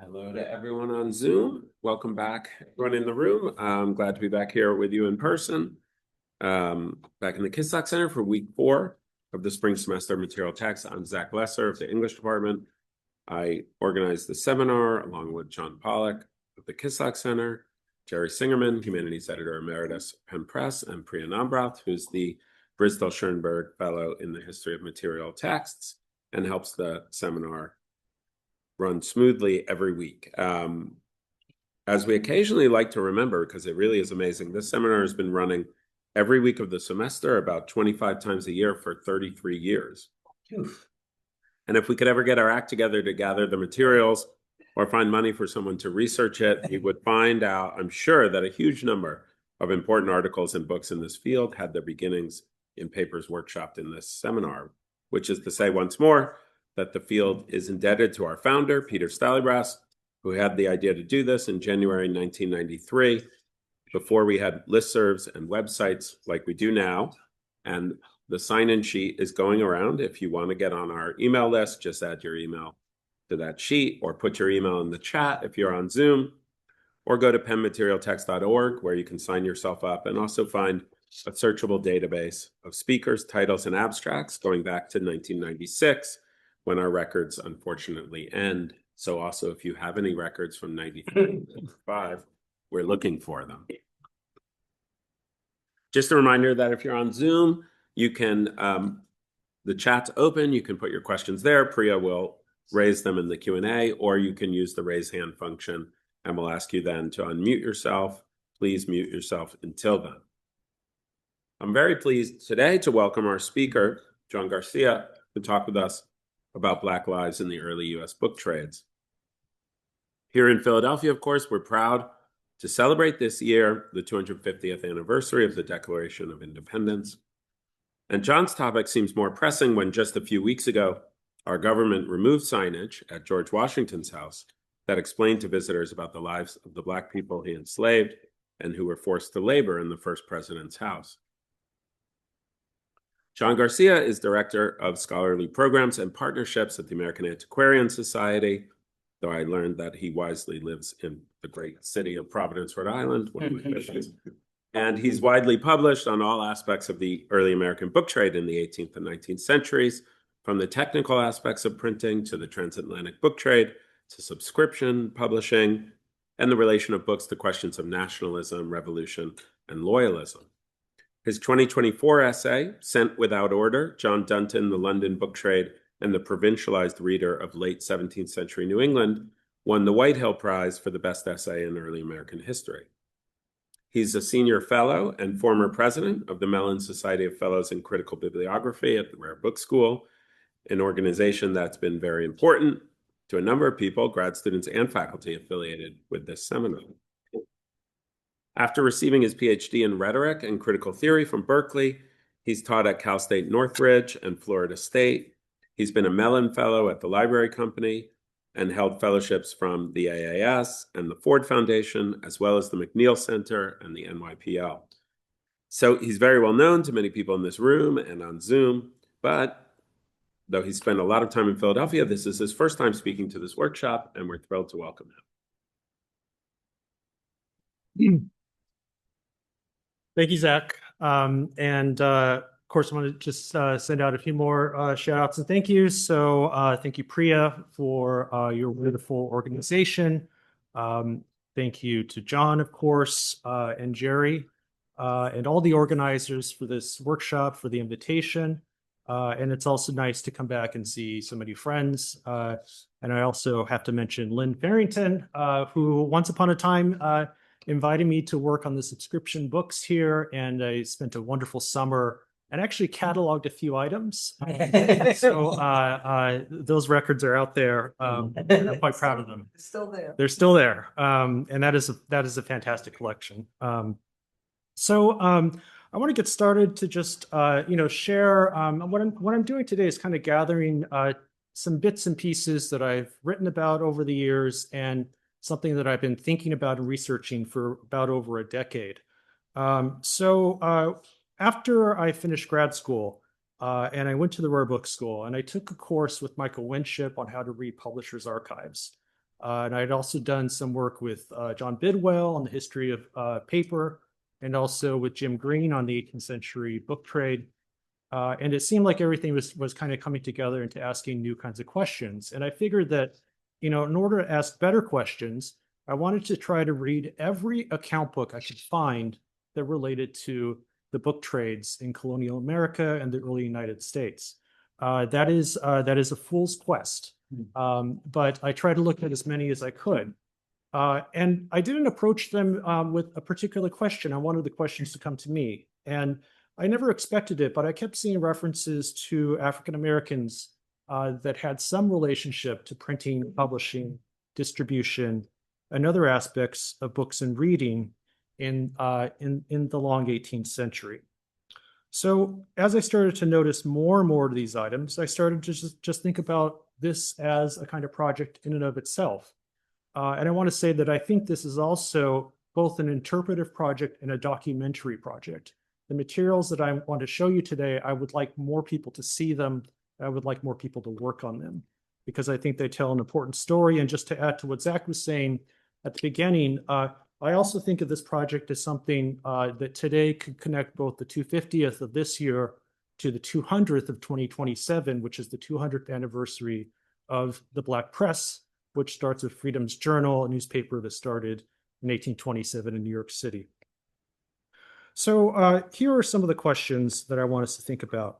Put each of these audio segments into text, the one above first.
Hello to everyone on Zoom. Welcome back, everyone in the room. I'm glad to be back here with you in person, back in the Kislock Center for week 4 of the spring semester material text. I'm Zach Lesser of the English department. I organized the seminar along with John Pollock of the Kislock Center, Jerry Singerman, Humanities Editor Emeritus, Penn Press, and Priya Nambrath, who's the Brisdell Schoenberg Fellow in the History of Material Texts and helps the seminar run smoothly every week. As we occasionally like to remember, because it really is amazing, this seminar has been running every week of the semester about 25 times a year for 33 years. Oof. And if we could ever get our act together to gather the materials or find money for someone to research it, we would find out, I'm sure, that a huge number of important articles and books in this field had their beginnings in papers workshopped in this seminar, which is to say, once more, that the field is indebted to our founder, Peter Stallybrass, who had the idea to do this in January 1993, before we had listservs and websites like we do now. And the sign-in sheet is going around. If you want to get on our email list, just add your email to that sheet or put your email in the chat if you're on Zoom, or go to pennmaterialtext.org where you can sign yourself up and also find a searchable database of speakers, titles, and abstracts going back to 1996, when our records unfortunately end. So also, if you have any records from 95, we're looking for them. Just a reminder that if you're on Zoom, you can, the chat's open, you can put your questions there. Priya will raise them in the Q&A, or you can use the raise hand function, and we'll ask you then to unmute yourself. Please mute yourself until then. I'm very pleased today to welcome our speaker, John Garcia, to talk with us about Black lives in the early U.S. book trades. Here in Philadelphia, of course, we're proud to celebrate this year the 250th anniversary of the Declaration of Independence. And John's topic seems more pressing when just a few weeks ago, our government removed signage at George Washington's house that explained to visitors about the lives of the Black people he enslaved and who were forced to labor in the first president's house. John Garcia is Director of Scholarly Programs and Partnerships at the American Antiquarian Society, though I learned that he wisely lives in the great city of Providence, Rhode Island, one of my missions. And he's widely published on all aspects of the early American book trade in the 18th and 19th centuries, from the technical aspects of printing to the transatlantic book trade to subscription publishing and the relation of books to questions of nationalism, revolution, and loyalism. His 2024 essay, Sent Without Order, John Dunton, the London Book Trade, and the Provincialized Reader of Late 17th Century New England, won the Whitehill Prize for the best essay in early American history. He's a senior fellow and former president of the Mellon Society of Fellows in Critical Bibliography at the Rare Book School, an organization that's been very important to a number of people, grad students and faculty affiliated with this seminar. After receiving his PhD in rhetoric and critical theory from Berkeley, he's taught at Cal State Northridge and Florida State. He's been a Mellon Fellow at the Library Company and held fellowships from the AAS and the Ford Foundation, as well as the McNeil Center and the NYPL. So he's very well known to many people in this room and on Zoom, but though he spent a lot of time in Philadelphia, this is his first time speaking to this workshop, and we're thrilled to welcome him. Thank you, Zach. Of course, I want to just send out a few more shout outs and thank yous. So thank you, Priya, for your wonderful organization. Thank you to John, of course, and Jerry, and all the organizers for this workshop, for the invitation. And it's also nice to come back and see so many friends. And I also have to mention Lynn Farrington, who once upon a time invited me to work on the subscription books here, and I spent a wonderful summer and actually cataloged a few items. So those records are out there. I'm quite proud of them. It's still there. They're still there, and that is a fantastic collection. So I want to get started to just share what I'm doing today is kind of gathering some bits and pieces that I've written about over the years and something that I've been thinking about and researching for about over a decade. After I finished grad school, and I went to the Rare Book School, and I took a course with Michael Winship on how to read publishers' archives. And I'd also done some work with John Bidwell on the history of paper, and also with Jim Green on the 18th century book trade. And it seemed like everything was kind of coming together into asking new kinds of questions. And I figured that, in order to ask better questions, I wanted to try to read every account book I could find that related to the book trades in colonial America and the early United States. That is a fool's quest, but I tried to look at as many as I could. And I didn't approach them with a particular question. I wanted the questions to come to me. And I never expected it, but I kept seeing references to African Americans that had some relationship to printing, publishing, distribution, and other aspects of books and reading in the long 18th century. So as I started to notice more and more of these items, I started to just think about this as a kind of project in and of itself. And I want to say that I think this is also both an interpretive project and a documentary project. The materials that I want to show you today, I would like more people to see them. I would like more people to work on them because I think they tell an important story. And just to add to what Zach was saying at the beginning, I also think of this project as something that today could connect both the 250th of this year to the 200th of 2027, which is the 200th anniversary of the Black Press, which starts with Freedom's Journal, a newspaper that started in 1827 in New York City. So here are some of the questions that I want us to think about.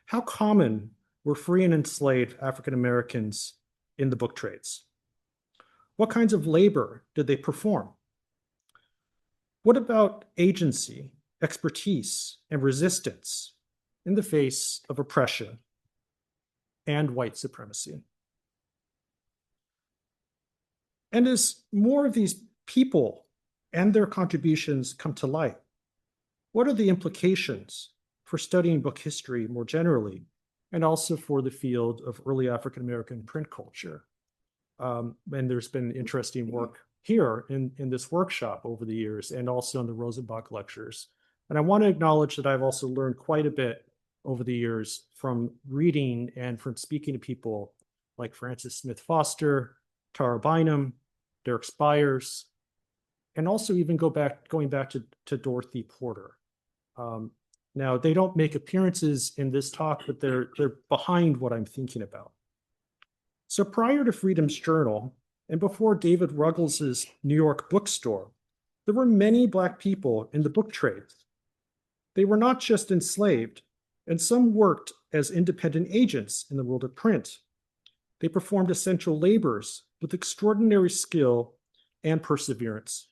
How common were free and enslaved African Americans in the book trades? What kinds of labor did they perform? What about agency, expertise, and resistance in the face of oppression and white supremacy? And as more of these people and their contributions come to light, what are the implications for studying book history more generally, and also for the field of early African American print culture? And there's been interesting work here in this workshop over the years, and also in the Rosenbach lectures. And I want to acknowledge that I've also learned quite a bit over the years from reading and from speaking to people like Francis Smith Foster, Tara Bynum, Derek Spires, and also even going back to Dorothy Porter. Now, they don't make appearances in this talk, but they're behind what I'm thinking about. So prior to Freedom's Journal, and before David Ruggles's New York bookstore, there were many Black people in the book trade. They were not just enslaved, and some worked as independent agents in the world of print. They performed essential labors with extraordinary skill and perseverance.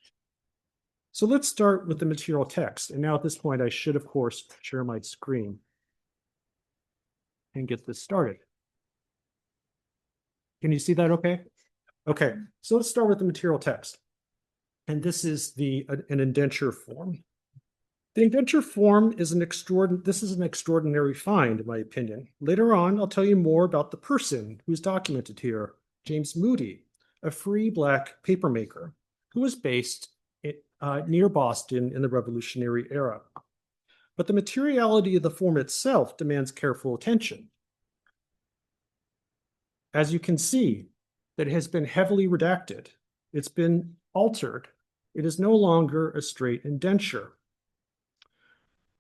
So let's start with the material text. And now at this point, I should, of course, share my screen and get this started. Can you see that okay? Okay, so let's start with the material text. And this is an indenture form. The indenture form is an extraordinary find, in my opinion. Later on, I'll tell you more about the person who's documented here, James Moody, a free Black papermaker who was based near Boston in the Revolutionary era. But the materiality of the form itself demands careful attention. As you can see, that has been heavily redacted. It's been altered. It is no longer a straight indenture.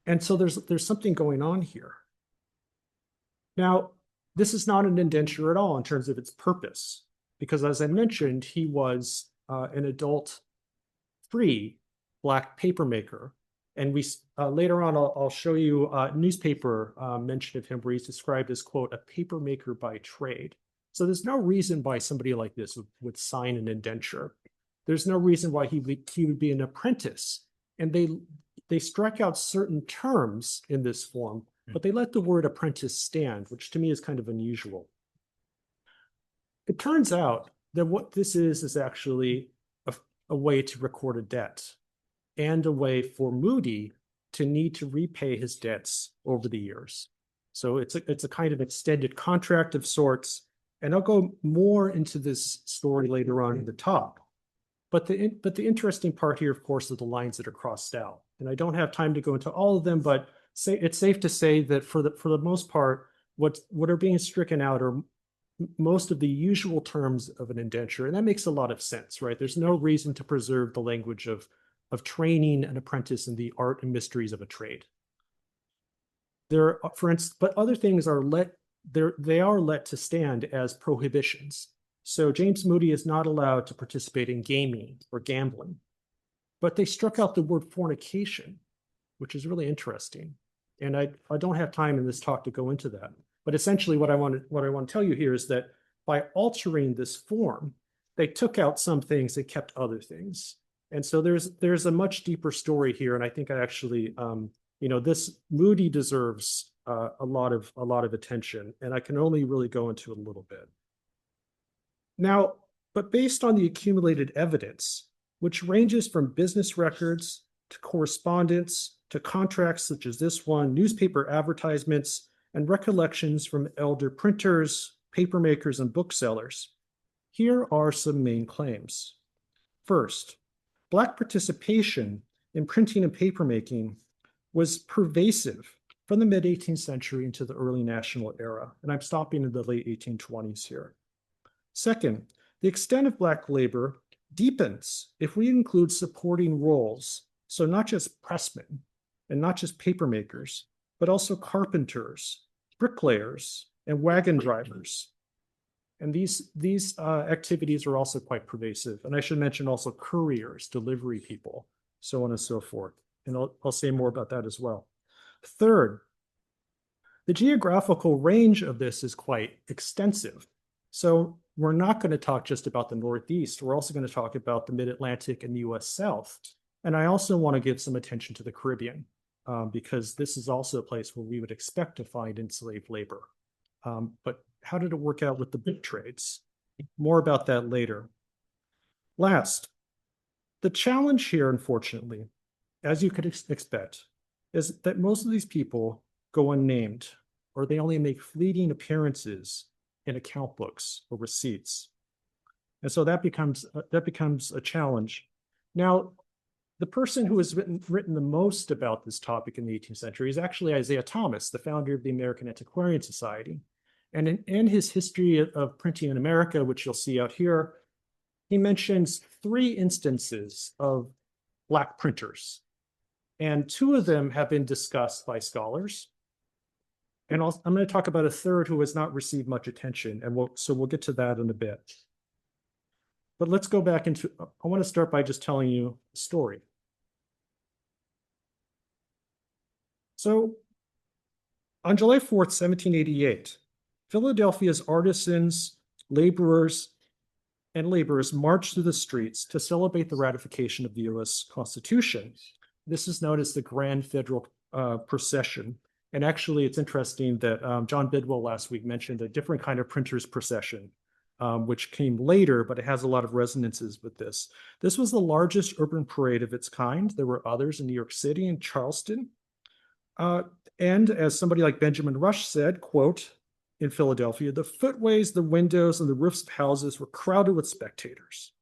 And so there's something going on here. Now, this is not an indenture at all in terms of its purpose, because as I mentioned, he was an adult free Black papermaker. And we later on, I'll show you a newspaper mention of him where he's described as, quote, a papermaker by trade. So there's no reason why somebody like this would sign an indenture. There's no reason why he would be an apprentice. And they strike out certain terms in this form, but they let the word apprentice stand, which to me is kind of unusual. It turns out that what this is actually a way to record a debt, and a way for Moody to need to repay his debts over the years. So it's a kind of extended contract of sorts. And I'll go more into this story later on in the talk. But the interesting part here, of course, are the lines that are crossed out. And I don't have time to go into all of them, but it's safe to say that for the most part, what are being stricken out are most of the usual terms of an indenture, and that makes a lot of sense, right? There's no reason to preserve the language of training an apprentice in the art and mysteries of a trade. There, for instance, but other things are they are let to stand as prohibitions. So James Moody is not allowed to participate in gaming or gambling, but they struck out the word fornication, which is really interesting. And I don't have time in this talk to go into that. But essentially what I want to tell you here is that by altering this form, they took out some things, they kept other things. And so there's a much deeper story here. And I think I actually, this Moody deserves a lot of attention, and I can only really go into a little bit. Now, but based on the accumulated evidence, which ranges from business records to correspondence to contracts such as this one, newspaper advertisements, and recollections from elder printers, papermakers, and booksellers, here are some main claims. First, Black participation in printing and papermaking was pervasive from the mid-18th century into the early national era, and I'm stopping in the late 1820s here. Second, the extent of Black labor deepens if we include supporting roles, so not just pressmen and not just papermakers, but also carpenters, bricklayers, and wagon drivers. And these activities are also quite pervasive. And I should mention also couriers, delivery people, so on and so forth. And I'll say more about that as well. Third, the geographical range of this is quite extensive. So we're not going to talk just about the Northeast. We're also going to talk about the Mid-Atlantic and the US South. And I also want to give some attention to the Caribbean, because this is also a place where we would expect to find enslaved labor. But how did it work out with the big trades? More about that later. Last, the challenge here, unfortunately, as you could expect, is that most of these people go unnamed, or they only make fleeting appearances in account books or receipts. And so that becomes a challenge. Now, the person who has written the most about this topic in the 18th century is actually Isaiah Thomas, the founder of the American Antiquarian Society. And in his history of printing in America, which you'll see out here, he mentions 3 instances of Black printers. And 2 of them have been discussed by scholars. And I'm going to talk about a third who has not received much attention. And we'll get to that in a bit. But let's go back into, I want to start by just telling you a story. So on July 4th, 1788, Philadelphia's artisans, laborers marched through the streets to celebrate the ratification of the US Constitution. This is known as the Grand Federal Procession. And actually, it's interesting that John Bidwell last week mentioned a different kind of printer's procession, which came later, but it has a lot of resonances with this. This was the largest urban parade of its kind. There were others in New York City and Charleston. And as somebody like Benjamin Rush said, quote, in Philadelphia, the footways, the windows, and the roofs of houses were crowded with spectators.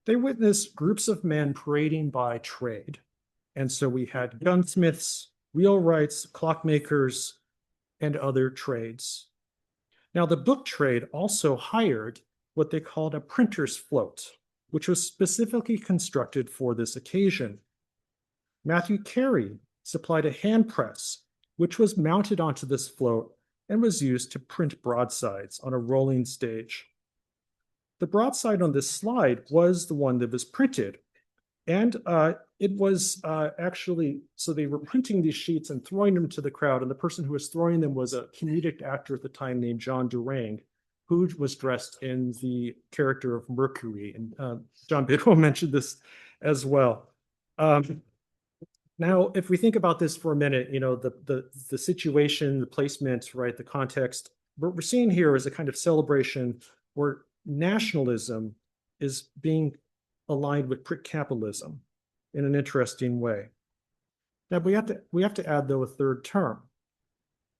They witnessed groups of men parading by trade. And so we had gunsmiths, wheelwrights, clockmakers, and other trades. Now, the book trade also hired what they called a printer's float, which was specifically constructed for this occasion. Matthew Carey supplied a hand press, which was mounted onto this float and was used to print broadsides on a rolling stage. The broadside on this slide was the one that was printed. And it was actually, so they were printing these sheets and throwing them to the crowd. And the person who was throwing them was a comedic actor at the time named John Durang, who was dressed in the character of Mercury. And John Bidwell mentioned this as well. Now, if we think about this for a minute, the situation, the placement, right, the context, what we're seeing here is a kind of celebration where nationalism is being aligned with print capitalism in an interesting way. Now, we have to add, though, a third term.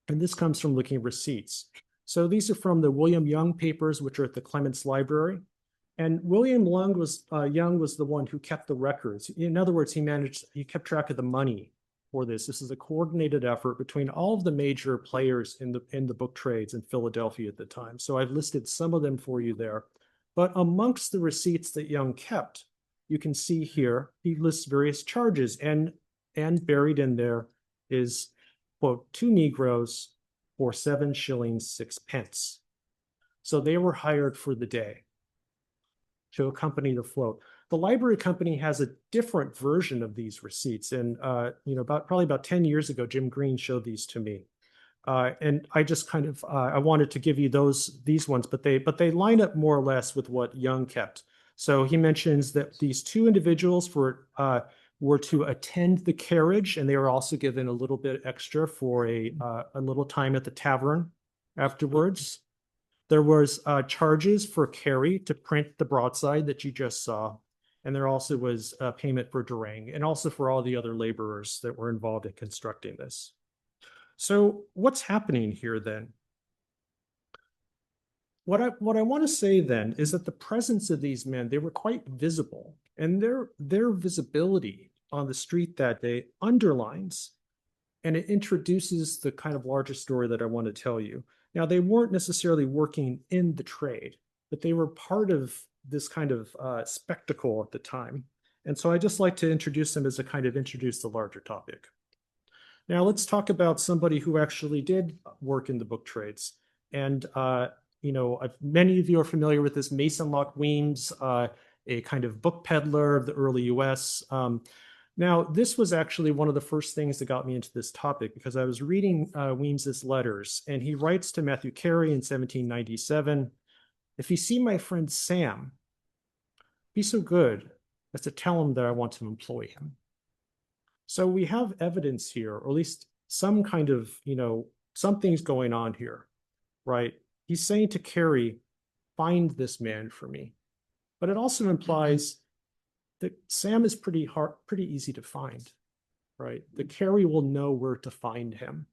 And this comes from looking at receipts. So these are from the William Young papers, which are at the Clements Library. And William Young was the one who kept the records. In other words, he kept track of the money for this. This is a coordinated effort between all of the major players in the book trades in Philadelphia at the time. So I've listed some of them for you there. But amongst the receipts that Young kept, you can see here, he lists various charges, and buried in there is, quote, 2 Negroes for 7 shillings 6 pence. So they were hired for the day to accompany the float. The library company has a different version of these receipts. And, probably about 10 years ago, Jim Green showed these to me. And I just kind of, I wanted to give you these ones, but they line up more or less with what Young kept. So he mentions that these 2 individuals were to attend the carriage, and they were also given a little bit extra for a little time at the tavern afterwards. There was charges for Carey to print the broadside that you just saw. And there also was payment for Durang, and also for all the other laborers that were involved in constructing this. So what's happening here then? What I want to say then is that the presence of these men, they were quite visible, and their visibility on the street that day underlines, and it introduces the kind of larger story that I want to tell you. Now, they weren't necessarily working in the trade, but they were part of this kind of spectacle at the time. And so I just like to introduce them as a kind of introduce the larger topic. Now let's talk about somebody who actually did work in the book trades. And, many of you are familiar with this Mason Locke Weems, a kind of book peddler of the early US. Now, this was actually one of the first things that got me into this topic, because I was reading Weems's letters, and he writes to Matthew Carey in 1797, "If you see my friend Sam, be so good as to tell him that I want to employ him." So we have evidence here, or at least some kind of, something's going on here, right? He's saying to Carey, find this man for me. But it also implies that Sam is pretty easy to find, right? The Carey will know where to find him.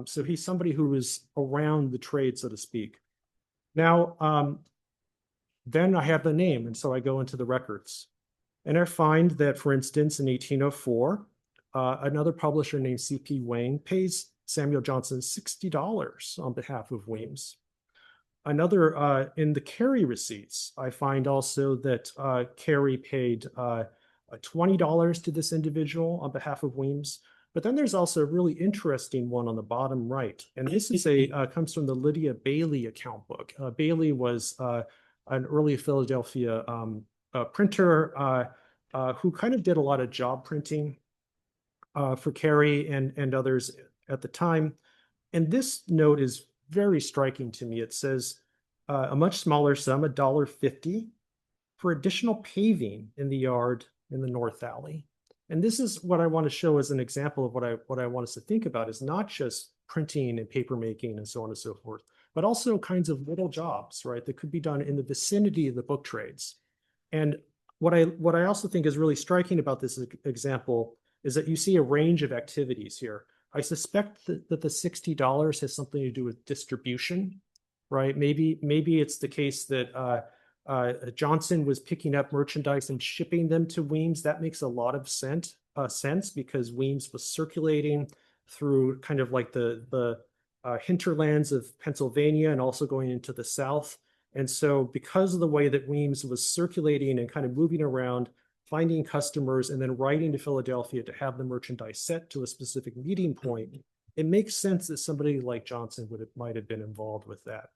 So he's somebody who is around the trade, so to speak. Now, then I have the name, and so I go into the records. And I find that, for instance, in 1804, another publisher named C.P. Wang pays Samuel Johnson $60 on behalf of Weems. Another, in the Carey receipts, I find also that Carey paid $20 to this individual on behalf of Weems. But then there's also a really interesting one on the bottom right. And this is comes from the Lydia Bailey account book. Bailey was an early Philadelphia printer who kind of did a lot of job printing for Carey and others at the time. And this note is very striking to me. It says a much smaller sum, $1.50, for additional paving in the yard in the North Alley. And this is what I want to show as an example of what I want us to think about, is not just printing and paper making and so on and so forth, but also kinds of little jobs, right, that could be done in the vicinity of the book trades. And what I also think is really striking about this example is that you see a range of activities here. I suspect that the $60 has something to do with distribution, right? Maybe it's the case that Johnson was picking up merchandise and shipping them to Weems. That makes a lot of sense because Weems was circulating through kind of like the hinterlands of Pennsylvania and also going into the South. And so because of the way that Weems was circulating and kind of moving around, finding customers, and then writing to Philadelphia to have the merchandise set to a specific meeting point, it makes sense that somebody like Johnson might have been involved with that.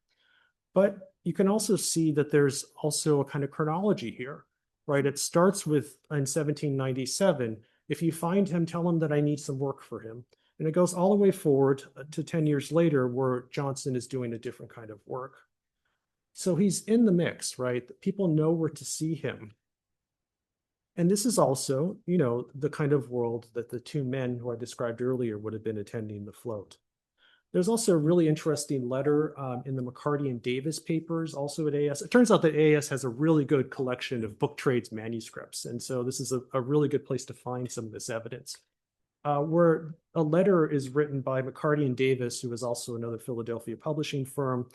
But you can also see that there's also a kind of chronology here, right? It starts with in 1797. If you find him, tell him that I need some work for him. And it goes all the way forward to 10 years later, where Johnson is doing a different kind of work. So he's in the mix, right? People know where to see him. And this is also, the kind of world that the 2 men who I described earlier would have been attending the float. There's also a really interesting letter in the McCarty and Davis papers, also at AS. It turns out that AS has a really good collection of book trades manuscripts. And so this is a really good place to find some of this evidence, where a letter is written by McCarty and Davis, who is also another Philadelphia publishing firm.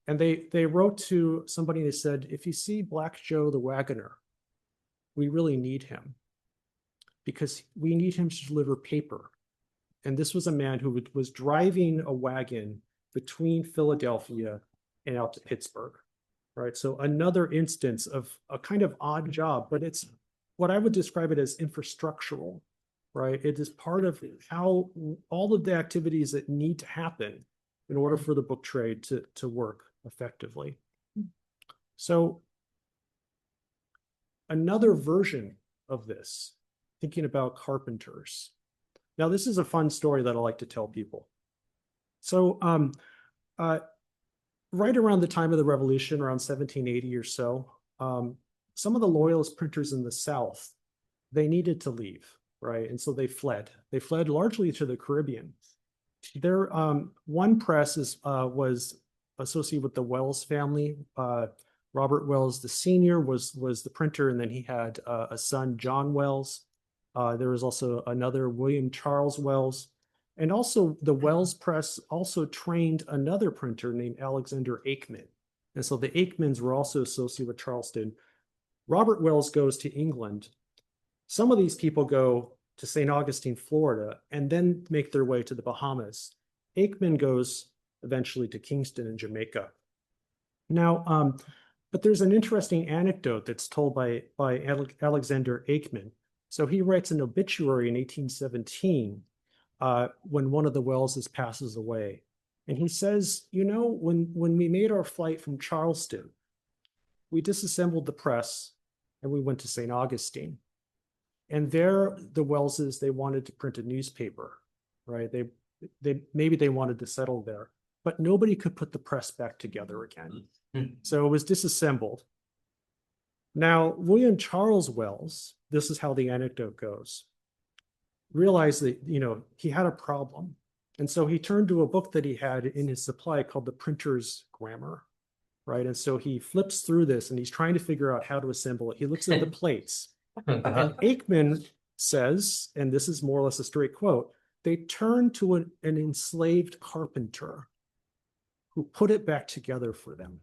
And they wrote to somebody, and they said, if you see Black Joe the Wagoner, we really need him. because we need him to deliver paper. And this was a man who was driving a wagon between Philadelphia and out to Pittsburgh, right? So another instance of a kind of odd job, but it's what I would describe it as infrastructural, right? It is part of how all of the activities that need to happen in order for the book trade to work effectively. So another version of this, thinking about carpenters. Now, this is a fun story that I like to tell people. So right around the time of the Revolution, around 1780 or so, some of the loyalist printers in the South, they needed to leave, right? And so they fled. They fled largely to the Caribbean. Their one press was associated with the Wells family. Robert Wells, the senior, was the printer, and then he had a son, John Wells. There was also another William Charles Wells. And also the Wells Press also trained another printer named Alexander Aikman. And so the Aikmans were also associated with Charleston. Robert Wells goes to England. Some of these people go to St. Augustine, Florida, and then make their way to the Bahamas. Aikman goes eventually to Kingston in Jamaica. Now, but there's an interesting anecdote that's told by Alexander Aikman. So he writes an obituary in 1817 when one of the Wellses passes away. And he says, you know, when we made our flight from Charleston, we disassembled the press and we went to St. Augustine. And there, the Wellses, they wanted to print a newspaper, right? Maybe they wanted to settle there, but nobody could put the press back together again. So it was disassembled. Now, William Charles Wells, this is how the anecdote goes, realized that, you know, he had a problem. And so he turned to a book that he had in his supply called the Printer's Grammar, right? And so he flips through this and he's trying to figure out how to assemble it. He looks at the plates. And Aikman says, and this is more or less a straight quote, they turned to an enslaved carpenter who put it back together for them,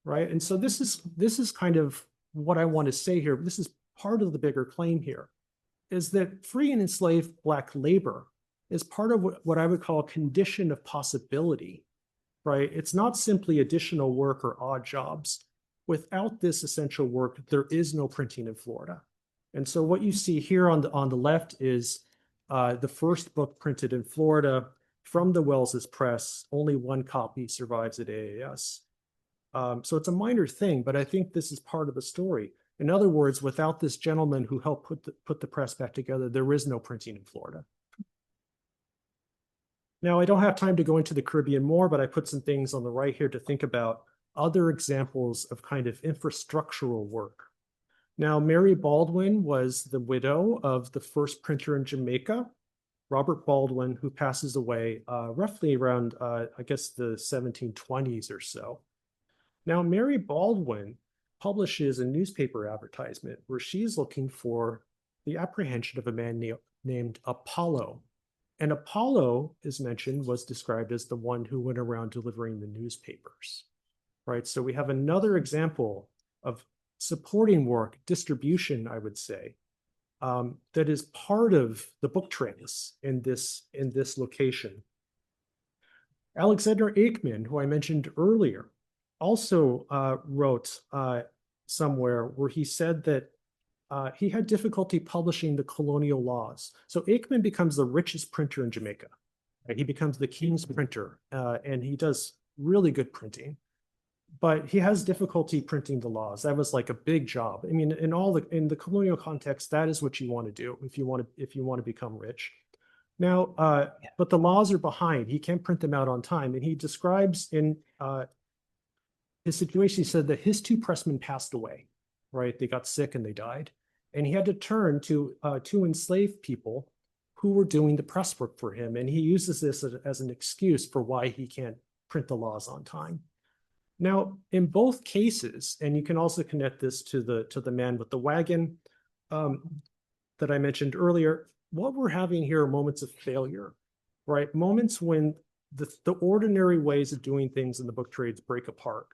right? And so this is kind of what I want to say here. This is part of the bigger claim here, is that free and enslaved Black labor is part of what I would call a condition of possibility, right? It's not simply additional work or odd jobs. Without this essential work, there is no printing in Florida. And so what you see here on the left is the first book printed in Florida from the Wellses Press. Only one copy survives at AAS. So it's a minor thing, but I think this is part of the story. In other words, without this gentleman who helped put the press back together, there is no printing in Florida. Now, I don't have time to go into the Caribbean more, but I put some things on the right here to think about other examples of kind of infrastructural work. Now, Mary Baldwin was the widow of the first printer in Jamaica, Robert Baldwin, who passes away roughly around, I guess, the 1720s or so. Now, Mary Baldwin publishes a newspaper advertisement where she's looking for the apprehension of a man named Apollo. And Apollo, as mentioned, was described as the one who went around delivering the newspapers, right? So we have another example of supporting work, distribution, I would say, that is part of the book trades in this location. Alexander Aikman, who I mentioned earlier, also wrote somewhere where he said that he had difficulty publishing the colonial laws. So Aikman becomes the richest printer in Jamaica. Right? He becomes the king's printer, and he does really good printing. But he has difficulty printing the laws. That was like a big job. I mean, in the colonial context, that is what you want to do if you want to become rich. Now, but the laws are behind. He can't print them out on time, and he describes in his situation. He said that his two pressmen passed away. Right, they got sick and they died, and he had to turn to two enslaved people who were doing the press work for him. And he uses this as an excuse for why he can't print the laws on time. Now, in both cases, and you can also connect this to the man with the wagon that I mentioned earlier, what we're having here are moments of failure, right? Moments when the ordinary ways of doing things in the book trades break apart.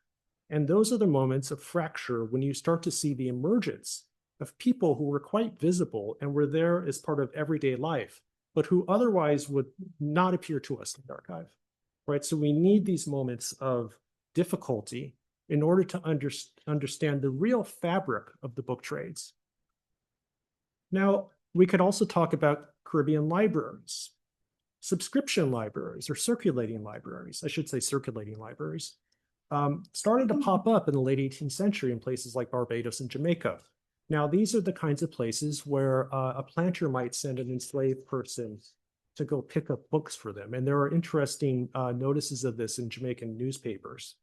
And those are the moments of fracture when you start to see the emergence of people who were quite visible and were there as part of everyday life, but who otherwise would not appear to us in the archive, right? So we need these moments of difficulty in order to understand the real fabric of the book trades. Now, we could also talk about Caribbean libraries, subscription libraries, or circulating libraries. I should say circulating libraries. Started to pop up in the late 18th century in places like Barbados and Jamaica. Now, these are the kinds of places where a planter might send an enslaved person to go pick up books for them. And there are interesting notices of this in Jamaican newspapers.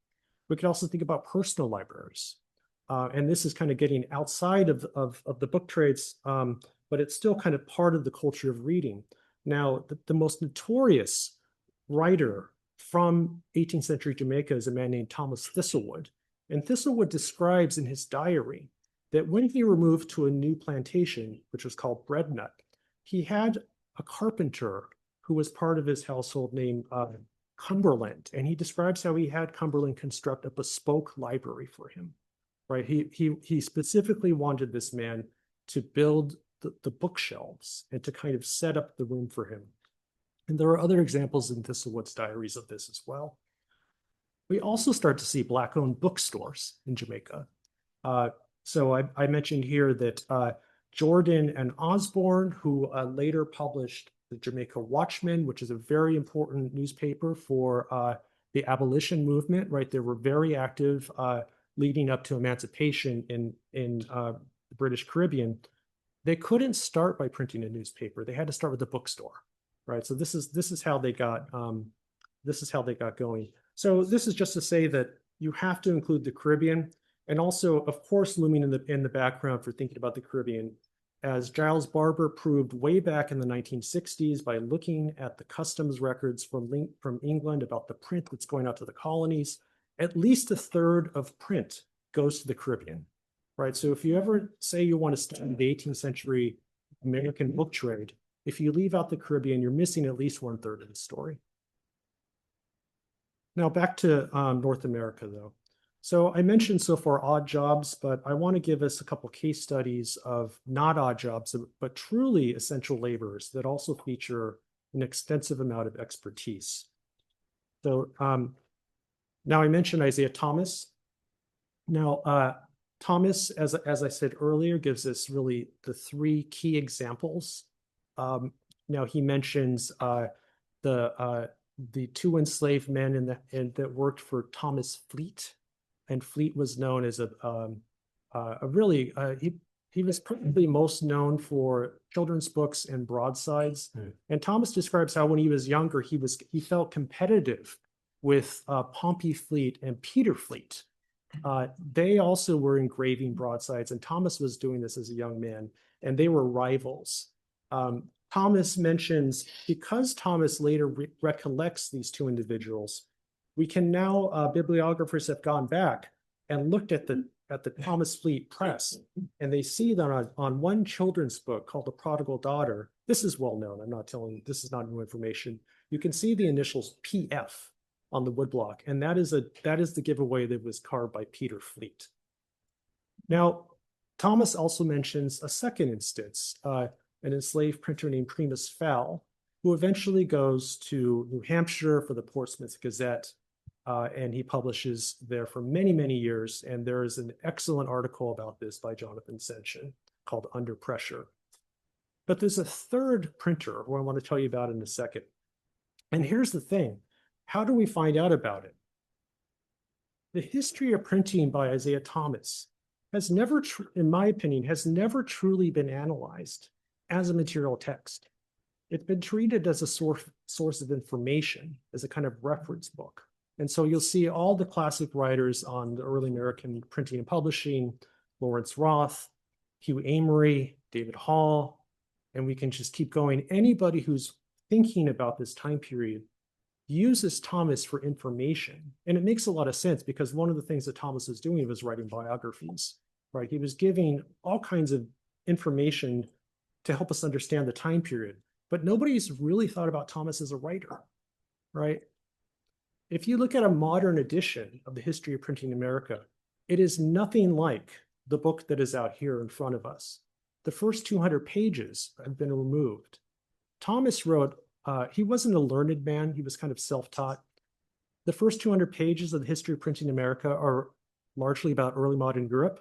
We could also think about personal libraries. And this is kind of getting outside of the book trades, but it's still kind of part of the culture of reading. Now, the most notorious writer from 18th century Jamaica is a man named Thomas Thistlewood. And Thistlewood describes in his diary that when he removed to a new plantation, which was called Breadnut, he had a carpenter who was part of his household named Cumberland. And he describes how he had Cumberland construct a bespoke library for him, right? He specifically wanted this man to build the bookshelves and to kind of set up the room for him. And there are other examples in Thistlewood's diaries of this as well. We also start to see Black-owned bookstores in Jamaica. So I mentioned here that Jordan and Osborne, who later published the Jamaica Watchman, which is a very important newspaper for the abolition movement, right? They were very active leading up to emancipation in the British Caribbean. They couldn't start by printing a newspaper. They had to start with a bookstore, right? So this is how they got going. So this is just to say that you have to include the Caribbean, and also, of course, looming in the background for thinking about the Caribbean, as Giles Barber proved way back in the 1960s by looking at the customs records from England about the print that's going out to the colonies, at least a third of print goes to the Caribbean, right? So if you ever say you want to study the 18th century American book trade, if you leave out the Caribbean, you're missing at least 1/3 of the story. Now back to North America, though. So I mentioned so far odd jobs, but I want to give us a couple case studies of not odd jobs, but truly essential laborers that also feature an extensive amount of expertise. So now I mentioned Isaiah Thomas. Now, Thomas, as I said earlier, gives us really the three key examples. Now he mentions the two enslaved men that worked for Thomas Fleet. And Fleet was known as he was probably most known for children's books and broadsides. And Thomas describes how when he was younger, he felt competitive with Pompey Fleet and Peter Fleet. They also were engraving broadsides, and Thomas was doing this as a young man, and they were rivals. Thomas mentions, because Thomas later recollects these two individuals, we can now, bibliographers have gone back and looked at the Thomas Fleet press, and they see that on one children's book called The Prodigal Daughter, this is well known, I'm not telling you, this is not new information, you can see the initials PF on the woodblock, and that is the giveaway that was carved by Peter Fleet. Now, Thomas also mentions a second instance, an enslaved printer named Primus Fowle, who eventually goes to New Hampshire for the Portsmouth Gazette, and he publishes there for many, many years. And there is an excellent article about this by Jonathan Senshin called Under Pressure. But there's a third printer who I want to tell you about in a second. And here's the thing. How do we find out about it? The history of printing by Isaiah Thomas has never, in my opinion, has never truly been analyzed as a material text. It's been treated as a source of information, as a kind of reference book. And so you'll see all the classic writers on the early American printing and publishing, Lawrence Roth, Hugh Amory, David Hall, and we can just keep going. Anybody who's thinking about this time period uses Thomas for information. And it makes a lot of sense, because one of the things that Thomas was doing was writing biographies, right? He was giving all kinds of information to help us understand the time period. But nobody's really thought about Thomas as a writer, right? If you look at a modern edition of the History of Printing in America, it is nothing like the book that is out here in front of us. The first 200 pages have been removed. Thomas wrote, he wasn't a learned man, he was kind of self-taught. The first 200 pages of the history of printing in America are largely about early modern Europe,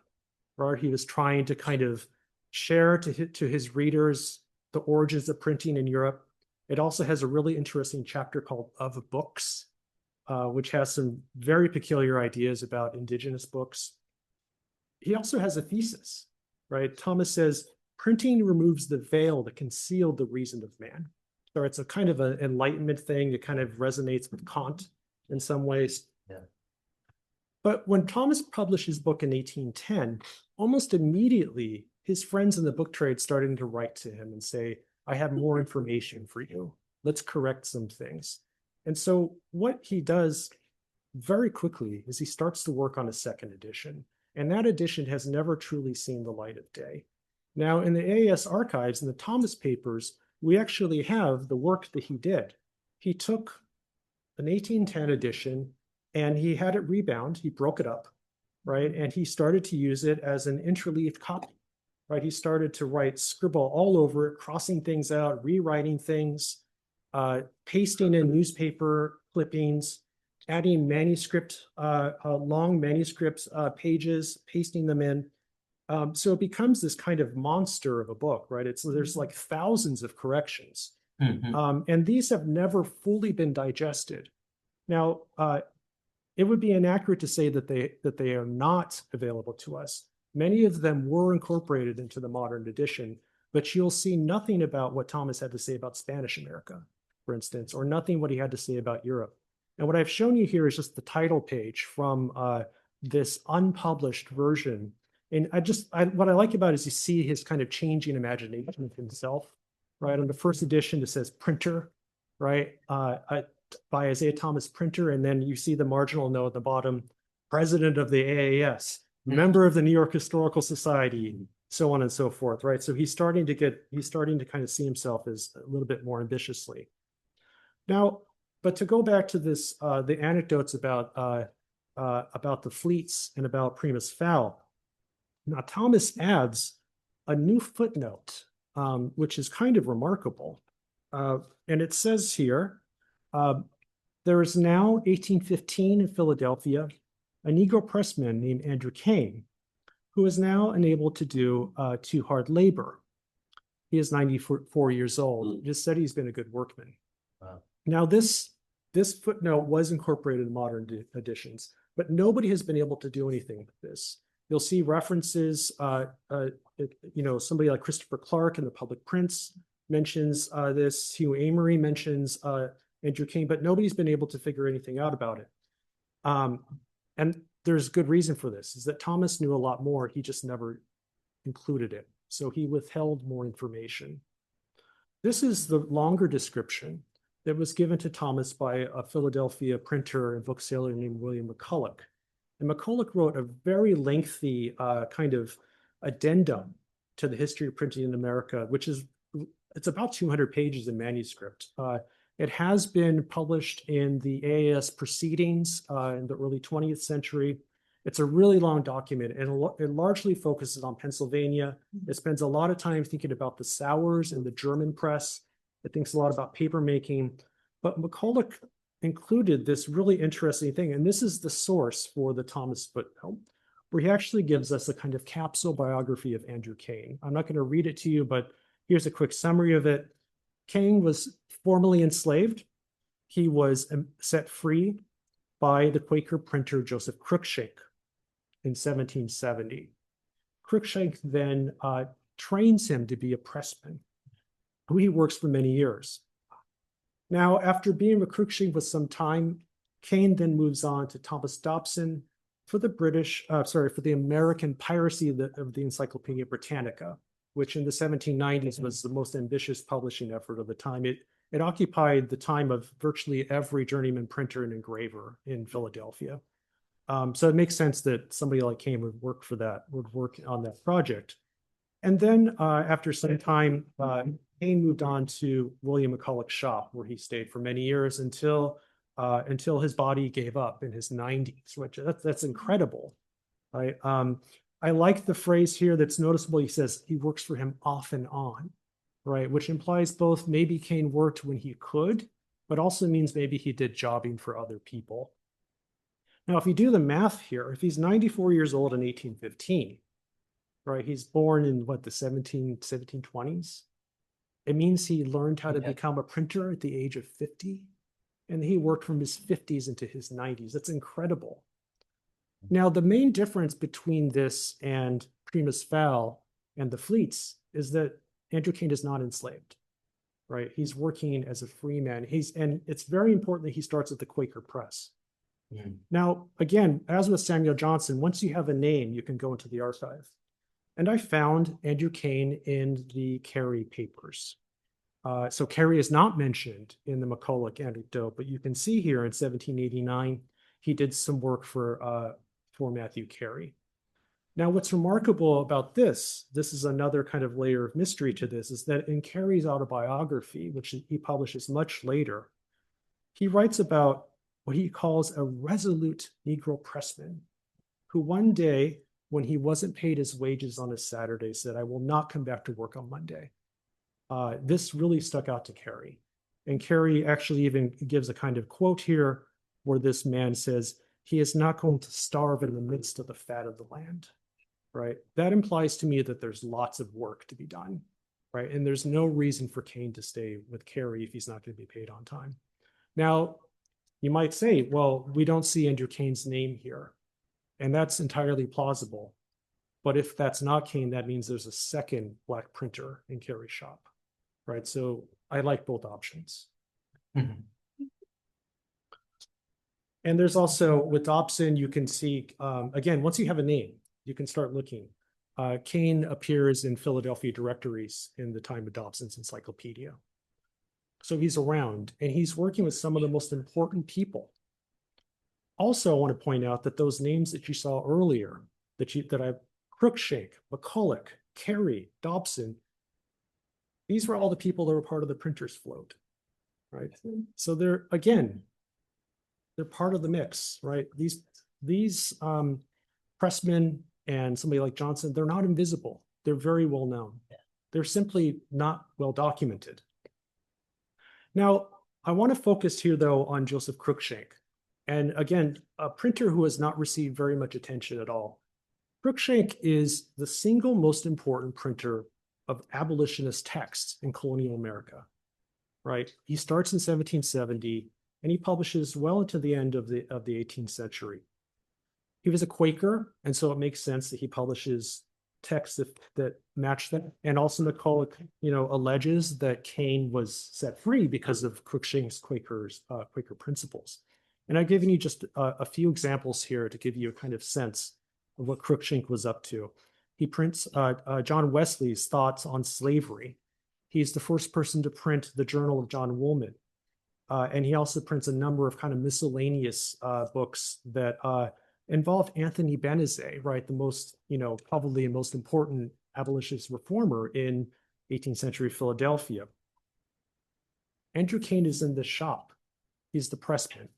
right? He was trying to kind of share to his readers the origins of printing in Europe. It also has a really interesting chapter called Of Books, which has some very peculiar ideas about indigenous books. He also has a thesis, right? Thomas says, printing removes the veil that concealed the reason of man. So it's a kind of an Enlightenment thing that kind of resonates with Kant in some ways. Yeah. But when Thomas published his book in 1810, almost immediately, his friends in the book trade started to write to him and say, I have more information for you. Let's correct some things. And so what he does very quickly is he starts to work on a second edition. And that edition has never truly seen the light of day. Now, in the AAS archives, in the Thomas papers, we actually have the work that he did. He took an 1810 edition and he had it rebound. He broke it up, right? And he started to use it as an interleaved copy, right? He started to scribble all over it, crossing things out, rewriting things, pasting in newspaper clippings, adding manuscript, long manuscript pages, pasting them in. So it becomes this kind of monster of a book, right? There's like thousands of corrections. And these have never fully been digested. Now, it would be inaccurate to say that they are not available to us. Many of them were incorporated into the modern edition, but you'll see nothing about what Thomas had to say about Spanish America, for instance, or nothing what he had to say about Europe. And what I've shown you here is just the title page from this unpublished version. And what I like about it is you see his kind of changing imagination of himself, right? On the first edition, it says printer, right? By Isaiah Thomas, printer. And then you see the marginal note at the bottom, president of the AAS, member of the New York Historical Society, so on and so forth, right? So he's starting to kind of see himself as a little bit more ambitiously. Now, but to go back to this, the anecdotes about the fleets and about primus fal. Now, Thomas adds a new footnote, which is kind of remarkable. And it says here, there is now 1815 in Philadelphia, a Negro pressman named Andrew Cain, who is now enabled to do too hard labor. He is 94 years old. Just said he's been a good workman. Wow. Now, this footnote was incorporated in modern editions, but nobody has been able to do anything with this. You'll see references, somebody like Christopher Clark in the Public Prints mentions this. Hugh Amory mentions Andrew Cain, but nobody's been able to figure anything out about it. And there's good reason for this, is that Thomas knew a lot more. He just never included it. So he withheld more information. This is the longer description that was given to Thomas by a Philadelphia printer and bookseller named William McCulloch. And McCulloch wrote a very lengthy kind of addendum to the history of printing in America, it's about 200 pages in manuscript. It has been published in the AAS proceedings in the early 20th century. It's a really long document, and it largely focuses on Pennsylvania. It spends a lot of time thinking about the Sours and the German press. It thinks a lot about papermaking. But McCulloch included this really interesting thing, and this is the source for the Thomas footnote, where he actually gives us a kind of capsule biography of Andrew Cain. I'm not going to read it to you, but here's a quick summary of it. Cain was formerly enslaved. He was set free by the Quaker printer Joseph Cruikshank in 1770. Cruikshank then trains him to be a pressman, who he works for many years. Now, after being with Cruikshank for some time, Cain then moves on to Thomas Dobson for the American piracy of the Encyclopedia Britannica, which in the 1790s was the most ambitious publishing effort of the time. It occupied the time of virtually every journeyman printer and engraver in Philadelphia. So it makes sense that somebody like Cain would work on that project. And then after some time, Cain moved on to William McCulloch's shop, where he stayed for many years until his body gave up in his 90s, which that's incredible, right? I like the phrase here that's noticeable. He says he works for him off and on, right? Which implies both maybe Cain worked when he could, but also means maybe he did jobbing for other people. Now, if you do the math here, if he's 94 years old in 1815, right, he's born in what, the 1720s? It means he learned how to become a printer at the age of 50, and he worked from his 50s into his 90s. That's incredible. Now, the main difference between this and Primus Val and the fleets is that Andrew Cain is not enslaved, right? He's working as a free man. And it's very important that he starts at the Quaker press. Now, again, as with Samuel Johnson, once you have a name, you can go into the archive. And I found Andrew Cain in the Carey papers. So Carey is not mentioned in the McCulloch anecdote, but you can see here in 1789, he did some work for Matthew Carey. Now, what's remarkable about this is another kind of layer of mystery to this, is that in Carey's autobiography, which he publishes much later, he writes about what he calls a resolute Negro pressman, who one day, when he wasn't paid his wages on a Saturday, said, "I will not come back to work on Monday." This really stuck out to Carey. And Carey actually even gives a kind of quote here where this man says, "He is not going to starve in the midst of the fat of the land," right? That implies to me that there's lots of work to be done, right? And there's no reason for Cain to stay with Carey if he's not going to be paid on time. Now, you might say, well, we don't see Andrew Cain's name here. And that's entirely plausible. But if that's not Cain, that means there's a second black printer in Carey's shop, right? So I like both options. And there's also, with Dobson, you can see, again, once you have a name, you can start looking. Cain appears in Philadelphia directories in the time of Dobson's encyclopedia. So he's around, and he's working with some of the most important people. Also, I want to point out that those names that you saw earlier, Cruikshank, McCulloch, Carey, Dobson, these were all the people that were part of the printers' float, right? So they're part of the mix, right? These pressmen and somebody like Johnson, they're not invisible. They're very well known. They're simply not well documented. Now, I want to focus here, though, on Joseph Cruikshank. And again, a printer who has not received very much attention at all. Cruikshank is the single most important printer of abolitionist texts in colonial America, right? He starts in 1770, and he publishes well into the end of the 18th century. He was a Quaker, and so it makes sense that he publishes texts that match that. And also McCulloch, alleges that Cain was set free because of Cruikshank's Quaker principles. And I've given you just a few examples here to give you a kind of sense of what Cruikshank was up to. He prints John Wesley's thoughts on slavery. He's the first person to print the Journal of John Woolman. And he also prints a number of kind of miscellaneous books that involve Anthony Benezet, right? The most, probably the most important abolitionist reformer in 18th century Philadelphia. Andrew Cain is in the shop. He's the pressman.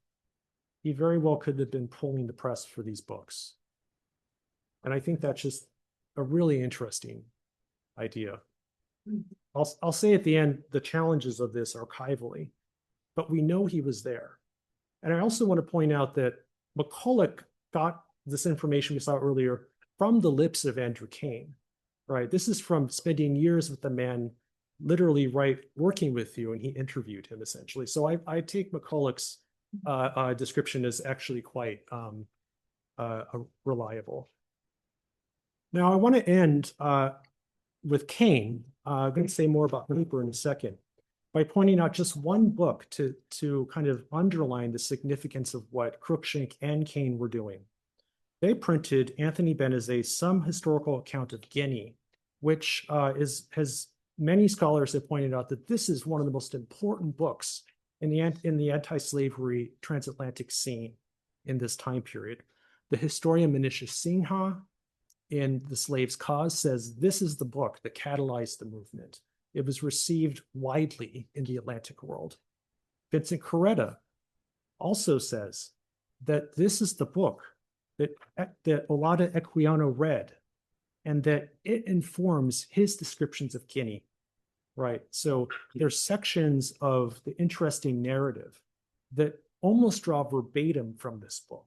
He very well could have been pulling the press for these books. And I think that's just a really interesting idea. I'll say at the end, the challenges of this archivally, but we know he was there. And I also want to point out that McCulloch got this information we saw earlier from the lips of Andrew Cain, right? This is from spending years with the man, literally, right, working with you, and he interviewed him essentially. So I take McCulloch's description as actually quite reliable. Now I want to end with Cain. I'm going to say more about paper in a second, by pointing out just one book to kind of underline the significance of what Cruikshank and Cain were doing. They printed Anthony Benezet's Some Historical Account of Guinea, which has many scholars have pointed out that this is one of the most important books in the anti-slavery transatlantic scene in this time period. The historian Manisha Singha in The Slave's Cause says this is the book that catalyzed the movement. It was received widely in the Atlantic world. Vincent Coretta also says that this is the book that Olaudah Equiano read and that it informs his descriptions of Guinea, right? So there's sections of the interesting narrative that almost draw verbatim from this book.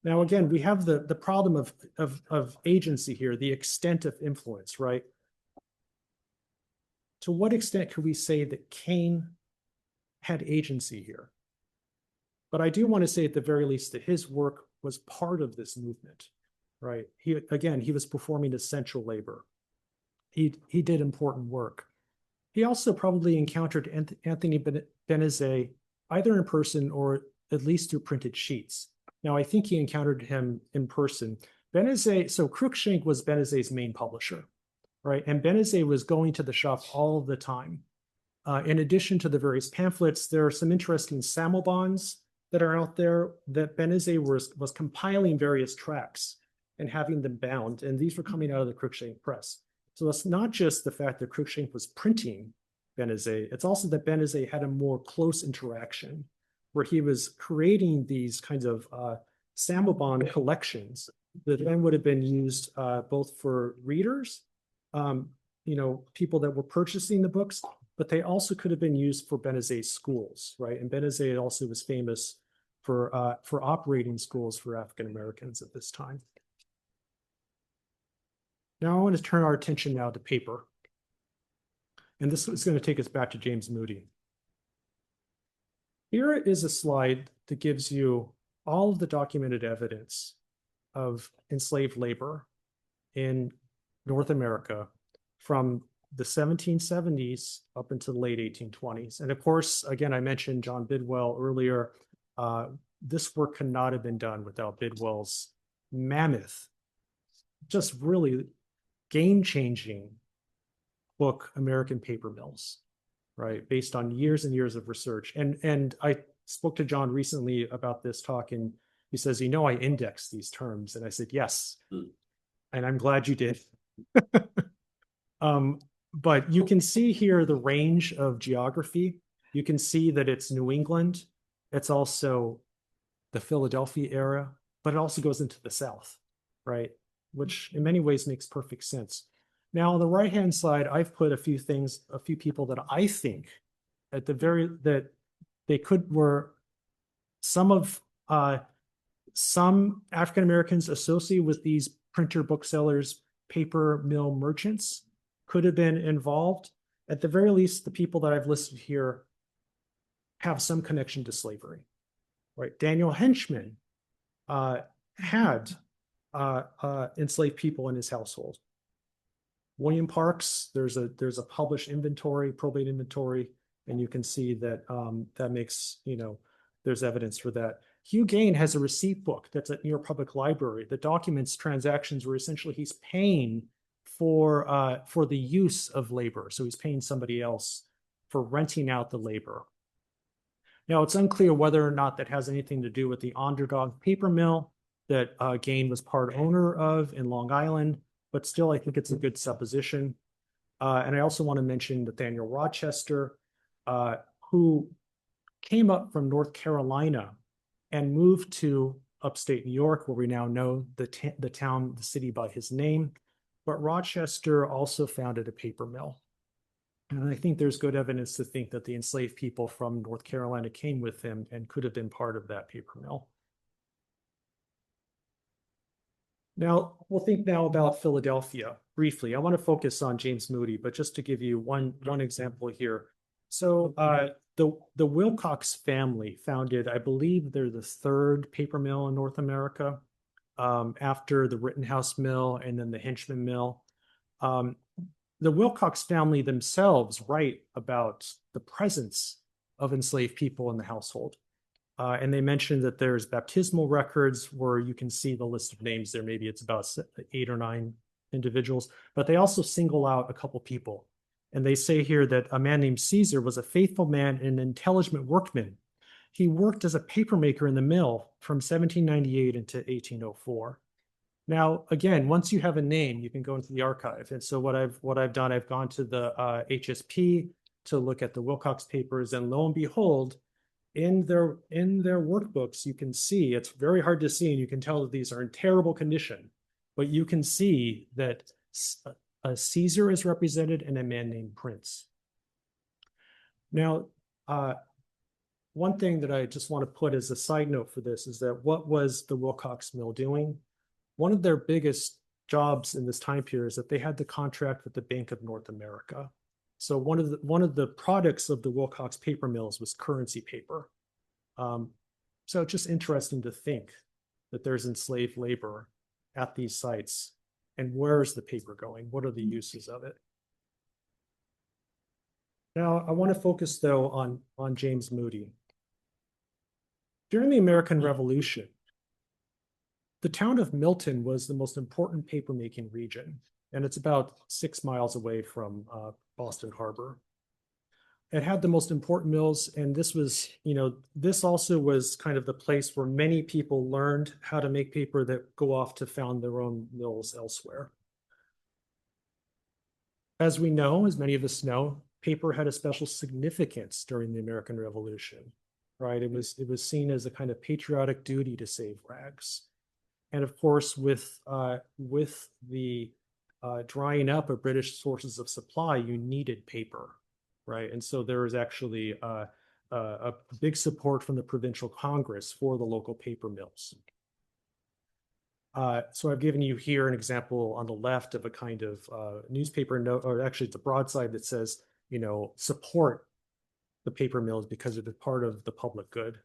Now, again, we have the problem of agency here, the extent of influence, right? To what extent could we say that Cain had agency here? But I do want to say at the very least that his work was part of this movement, right? He was performing essential labor. He did important work. He also probably encountered Anthony Benezet either in person or at least through printed sheets. Now, I think he encountered him in person. So Cruikshank was Benezet's main publisher, right? And Benezet was going to the shop all the time. In addition to the various pamphlets, there are some interesting sammelbonds that are out there that Benezet was compiling various tracts and having them bound, and these were coming out of the Cruikshank press. So it's not just the fact that Cruikshank was printing Benezet, it's also that Benezet had a more close interaction where he was creating these kinds of sammelbond collections that then would have been used both for readers, people that were purchasing the books, but they also could have been used for Benezet's schools, right? And Benezet also was famous for operating schools for African Americans at this time. Now I want to turn our attention now to paper. And this is going to take us back to James Moody. Here is a slide that gives you all of the documented evidence of enslaved labor in North America from the 1770s up into the late 1820s. And of course, again, I mentioned John Bidwell earlier. This work could not have been done without Bidwell's mammoth, just really game-changing book, American Paper Mills, right? Based on years and years of research. And I spoke to John recently about this talk, and he says, I index these terms. And I said, yes. And I'm glad you did. But you can see here the range of geography. You can see that it's New England. It's also the Philadelphia area, but it also goes into the South, right? Which in many ways makes perfect sense. Now, on the right-hand side, I've put a few people that I think that they were some African Americans associated with these printer booksellers, paper mill merchants could have been involved. At the very least, the people that I've listed here have some connection to slavery, right? Daniel Henchman had enslaved people in his household. William Parks, there's a published inventory, probate inventory, and you can see that that makes, there's evidence for that. Hugh Gain has a receipt book that's at New York Public Library that documents transactions where essentially he's paying for the use of labor. So he's paying somebody else for renting out the labor. Now, it's unclear whether or not that has anything to do with the Onderdog paper mill that Gain was part owner of in Long Island, but still, I think it's a good supposition. And I also want to mention Nathaniel Rochester, who came up from North Carolina and moved to upstate New York, where we now know the city by his name. But Rochester also founded a paper mill. And I think there's good evidence to think that the enslaved people from North Carolina came with him and could have been part of that paper mill. Now, we'll think now about Philadelphia briefly. I want to focus on James Moody, but just to give you one example here. So the Wilcox family founded, I believe they're the third paper mill in North America, after the Rittenhouse Mill and then the Henchman Mill. The Wilcox family themselves write about the presence of enslaved people in the household. And they mentioned that there's baptismal records where you can see the list of names there. Maybe it's about 8 or 9 individuals, but they also single out a couple people. And they say here that a man named Caesar was a faithful man and an intelligent workman. He worked as a papermaker in the mill from 1798 into 1804. Now, again, once you have a name, you can go into the archive. And so what I've done, I've gone to the HSP to look at the Wilcox papers, and lo and behold, in their workbooks, you can see, it's very hard to see, and you can tell that these are in terrible condition. but you can see that a Caesar is represented and a man named Prince. Now, one thing that I just want to put as a side note for this is that what was the Wilcox Mill doing? One of their biggest jobs in this time period is that they had the contract with the Bank of North America. So one of the products of the Wilcox paper mills was currency paper. So it's just interesting to think that there's enslaved labor at these sites. And where is the paper going? What are the uses of it? Now, I want to focus, though, on James Moody. During the American Revolution, the town of Milton was the most important papermaking region, and it's about 6 miles away from Boston Harbor. It had the most important mills, and this was, this also was kind of the place where many people learned how to make paper that go off to found their own mills elsewhere. As we know, as many of us know, paper had a special significance during the American Revolution, right? It was seen as a kind of patriotic duty to save rags. And of course, with the drying up of British sources of supply, you needed paper, right? And so there was actually a big support from the provincial Congress for the local paper mills. So I've given you here an example on the left of a kind of newspaper note, or actually it's a broadside that says, support the paper mills because it is part of the public good.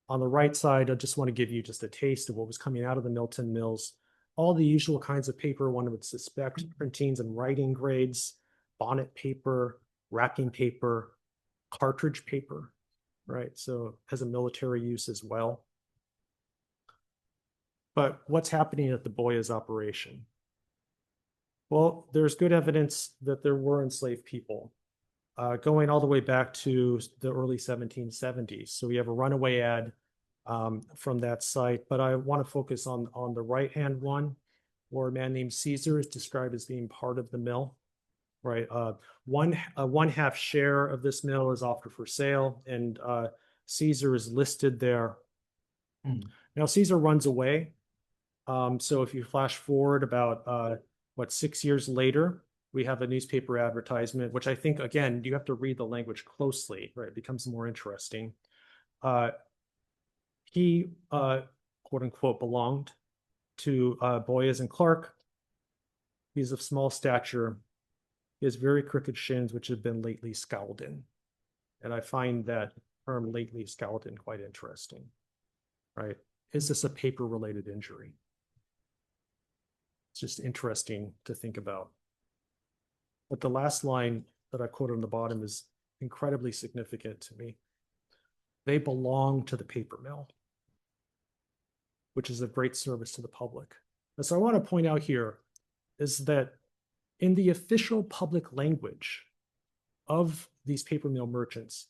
On the right side, I just want to give you just a taste of what was coming out of the Milton mills. All the usual kinds of paper one would suspect: printings and writing grades, bonnet paper, wrapping paper, cartridge paper, right? So it has a military use as well. But what's happening at the Boyes operation? Well, there's good evidence that there were enslaved people going all the way back to the early 1770s. So we have a runaway ad from that site, but I want to focus on the right-hand one, where a man named Caesar is described as being part of the mill, right? One half share of this mill is offered for sale, and Caesar is listed there. Now Caesar runs away. So if you flash forward about 6 years later, we have a newspaper advertisement, which I think, again, you have to read the language closely, right? It becomes more interesting. He, quote unquote, belonged to Boyes and Clark. He's of small stature. He has very crooked shins, which have been lately scowled in. And I find that term lately scowled in quite interesting, right? Is this a paper-related injury? It's just interesting to think about. But the last line that I quoted on the bottom is incredibly significant to me. They belong to the paper mill, which is a great service to the public. And so I want to point out here is that in the official public language of these paper mill merchants,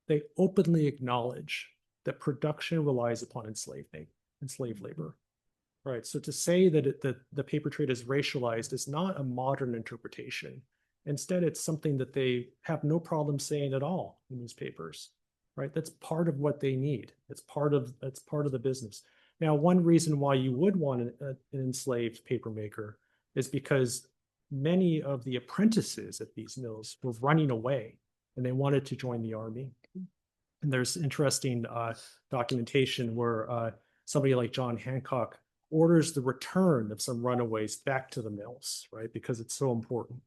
they openly acknowledge that production relies upon enslaved labor. Right. So to say that the paper trade is racialized is not a modern interpretation. Instead, it's something that they have no problem saying at all in newspapers. Right. That's part of what they need. It's part of the business. Now, one reason why you would want an enslaved papermaker is because many of the apprentices at these mills were running away and they wanted to join the army. And there's interesting documentation where somebody like John Hancock orders the return of some runaways back to the mills, right? Because it's so important.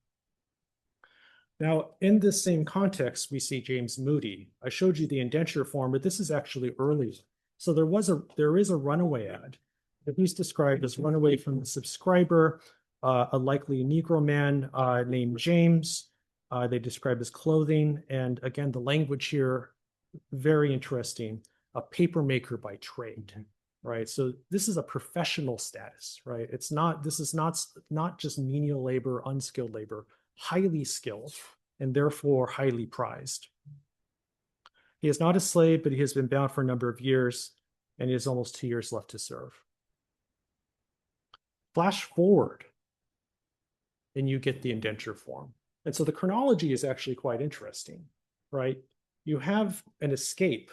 Now, in this same context, we see James Moody. I showed you the indenture form, but this is actually early. So there is a runaway ad that he's described as runaway from the subscriber, a likely Negro man named James. They describe his clothing. And again, the language here, very interesting, a papermaker by trade. Right. So this is a professional status, right? This is not just menial labor, unskilled labor, highly skilled and therefore highly prized. He is not a slave, but he has been bound for a number of years and he has almost 2 years left to serve. Flash forward and you get the indenture form. And so the chronology is actually quite interesting, right? You have an escape.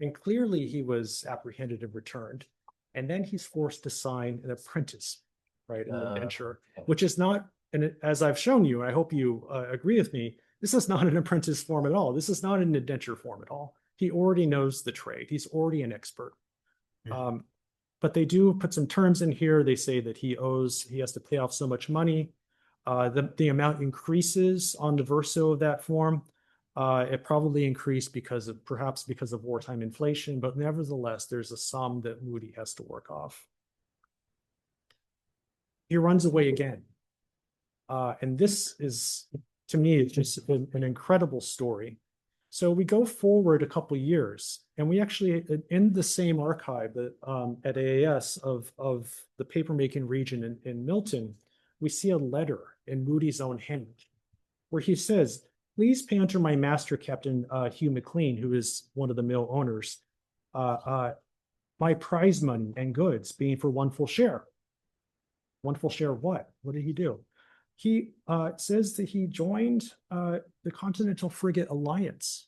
And clearly he was apprehended and returned. And then he's forced to sign an apprentice right? An indenture, which is not, and as I've shown you, I hope you agree with me, this is not an apprentice form at all. This is not an indenture form at all. He already knows the trade. He's already an expert. But they do put some terms in here. They say that he has to pay off so much money. The amount increases on the verso of that form. It probably increased perhaps because of wartime inflation, but nevertheless, there's a sum that Moody has to work off. He runs away again. And this is, to me, it's just an incredible story. So we go forward a couple of years, and we actually, in the same archive that at AAS of the papermaking region in Milton, we see a letter in Moody's own hand where he says, "Please pay unto my master, Captain Hugh McLean, who is one of the mill owners, my prize money and goods being for one full share." One full share of what? What did he do? He says that he joined the Continental Frigate Alliance.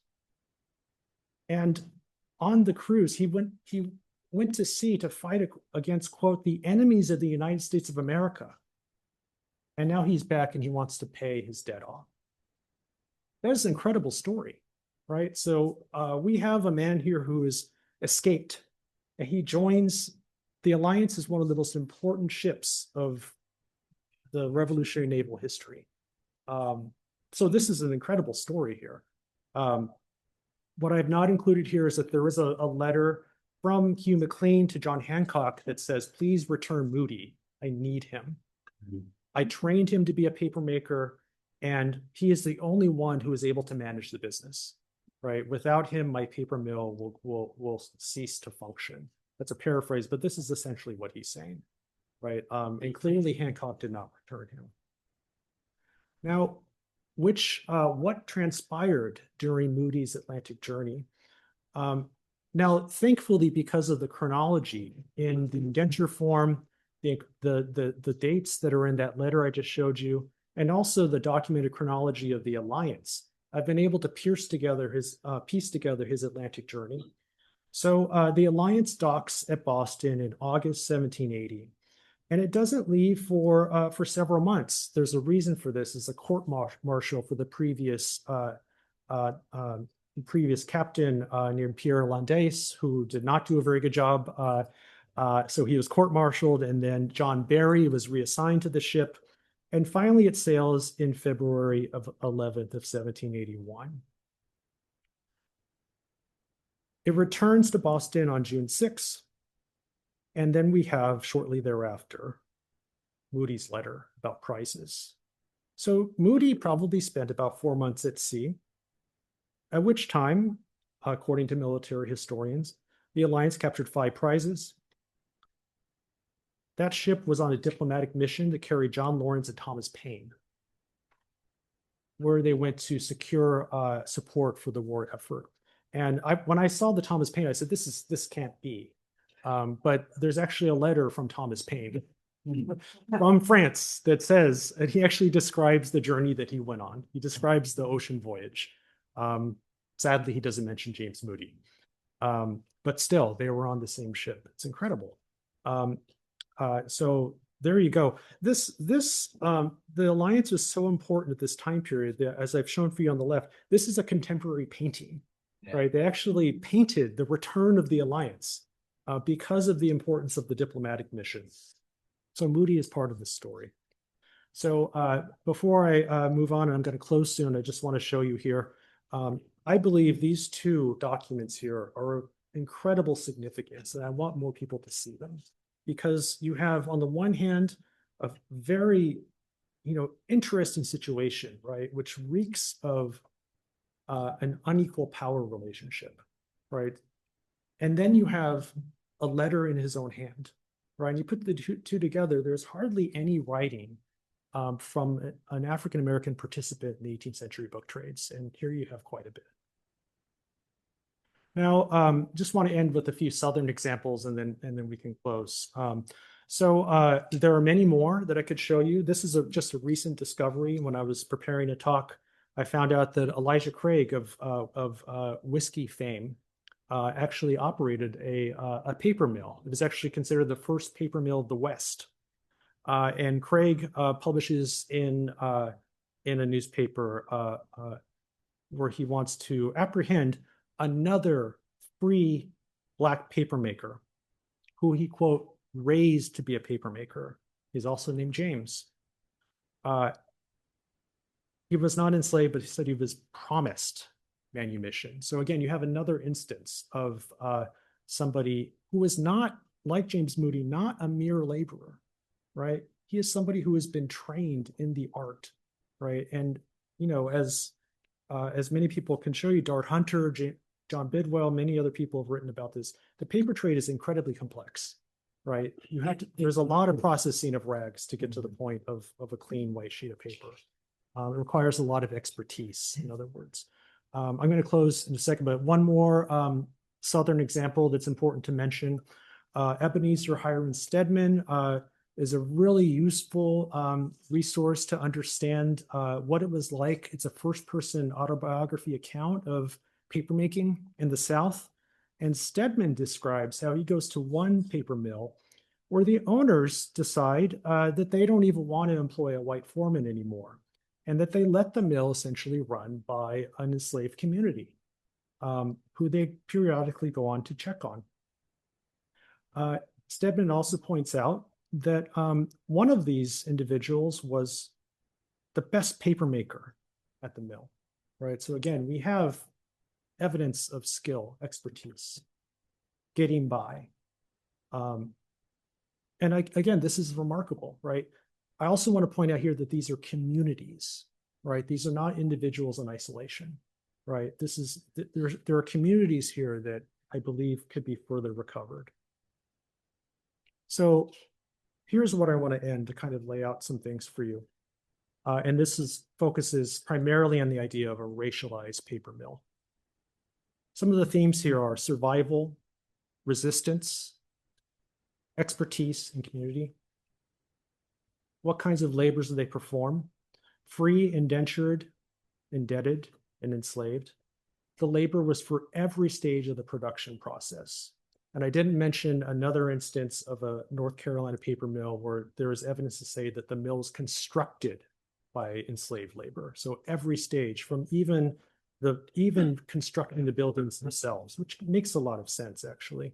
And on the cruise, he went to sea to fight against, quote, the enemies of the United States of America. And now he's back and he wants to pay his debt off. That is an incredible story, right? So we have a man here who has escaped, and he joins the Alliance as one of the most important ships of the Revolutionary naval history. So this is an incredible story here. What I've not included here is that there is a letter from Hugh McLean to John Hancock that says, "Please return Moody. I need him. I trained him to be a papermaker, and he is the only one who is able to manage the business, right? Without him, my paper mill will cease to function." That's a paraphrase, but this is essentially what he's saying, right? And clearly Hancock did not return him. Now, what transpired during Moody's Atlantic journey? Now, thankfully, because of the chronology in the indenture form, the dates that are in that letter I just showed you, and also the documented chronology of the Alliance, I've been able to piece together his Atlantic journey. So the Alliance docks at Boston in August 1780. And it doesn't leave for several months. There's a reason for this. It's a court martial for the previous captain named Pierre Landais, who did not do a very good job. So he was court-martialed, and then John Barry was reassigned to the ship. And finally, it sails in February of 11th of 1781. It returns to Boston on June 6th. And then we have shortly thereafter Moody's letter about prices. So Moody probably spent about 4 months at sea, at which time, according to military historians, the Alliance captured 5 prizes. That ship was on a diplomatic mission to carry John Lawrence and Thomas Paine, where they went to secure support for the war effort. And when I saw the Thomas Paine, I said, this can't be. But there's actually a letter from Thomas Paine from France that says, and he actually describes the journey that he went on. He describes the ocean voyage. Sadly, he doesn't mention James Moody. But still, they were on the same ship. It's incredible. So there you go. The Alliance was so important at this time period that, as I've shown for you on the left, this is a contemporary painting, right? They actually painted the return of the Alliance because of the importance of the diplomatic mission. So Moody is part of this story. So before I move on, and I'm going to close soon, I just want to show you here. I believe these 2 documents here are of incredible significance, and I want more people to see them, because you have, on the one hand, a very, interesting situation, right, which reeks of an unequal power relationship, right? And then you have a letter in his own hand, right? And you put the two together, there's hardly any writing from an African-American participant in the 18th century book trades. And here you have quite a bit. Now, just want to end with a few Southern examples, and then we can close. So there are many more that I could show you. This is just a recent discovery. When I was preparing a talk, I found out that Elijah Craig of whiskey fame actually operated a paper mill. It was actually considered the first paper mill of the West. And Craig publishes in a newspaper where he wants to apprehend another free Black papermaker who he, quote, raised to be a papermaker. He's also named James. He was not enslaved, but he said he was promised manumission. So again, you have another instance of somebody who is not, like James Moody, not a mere laborer, right? He is somebody who has been trained in the art, right? And, you know, as many people can show you, Dart Hunter, John Bidwell, many other people have written about this. The paper trade is incredibly complex, right? You have to, there's a lot of processing of rags to get to the point of a clean white sheet of paper. It requires a lot of expertise, in other words. I'm going to close in a second, but one more Southern example that's important to mention. Ebenezer Hiram Stedman is a really useful resource to understand what it was like. It's a first-person autobiography account of papermaking in the South. And Stedman describes how he goes to one paper mill where the owners decide that they don't even want to employ a white foreman anymore, and that they let the mill essentially run by an enslaved community who they periodically go on to check on. Stedman also points out that one of these individuals was the best papermaker at the mill, right? So again, we have evidence of skill, expertise, getting by. And again, this is remarkable, right? I also want to point out here that these are communities, right? These are not individuals in isolation, right? This is, there are communities here that I believe could be further recovered. So here's what I want to end to kind of lay out some things for you. And this focuses primarily on the idea of a racialized paper mill. Some of the themes here are survival, resistance, expertise, and community. What kinds of labors do they perform? Free, indentured, indebted, and enslaved. The labor was for every stage of the production process. And I didn't mention another instance of a North Carolina paper mill where there is evidence to say that the mill was constructed by enslaved labor. So every stage, from even constructing the buildings themselves, which makes a lot of sense, actually.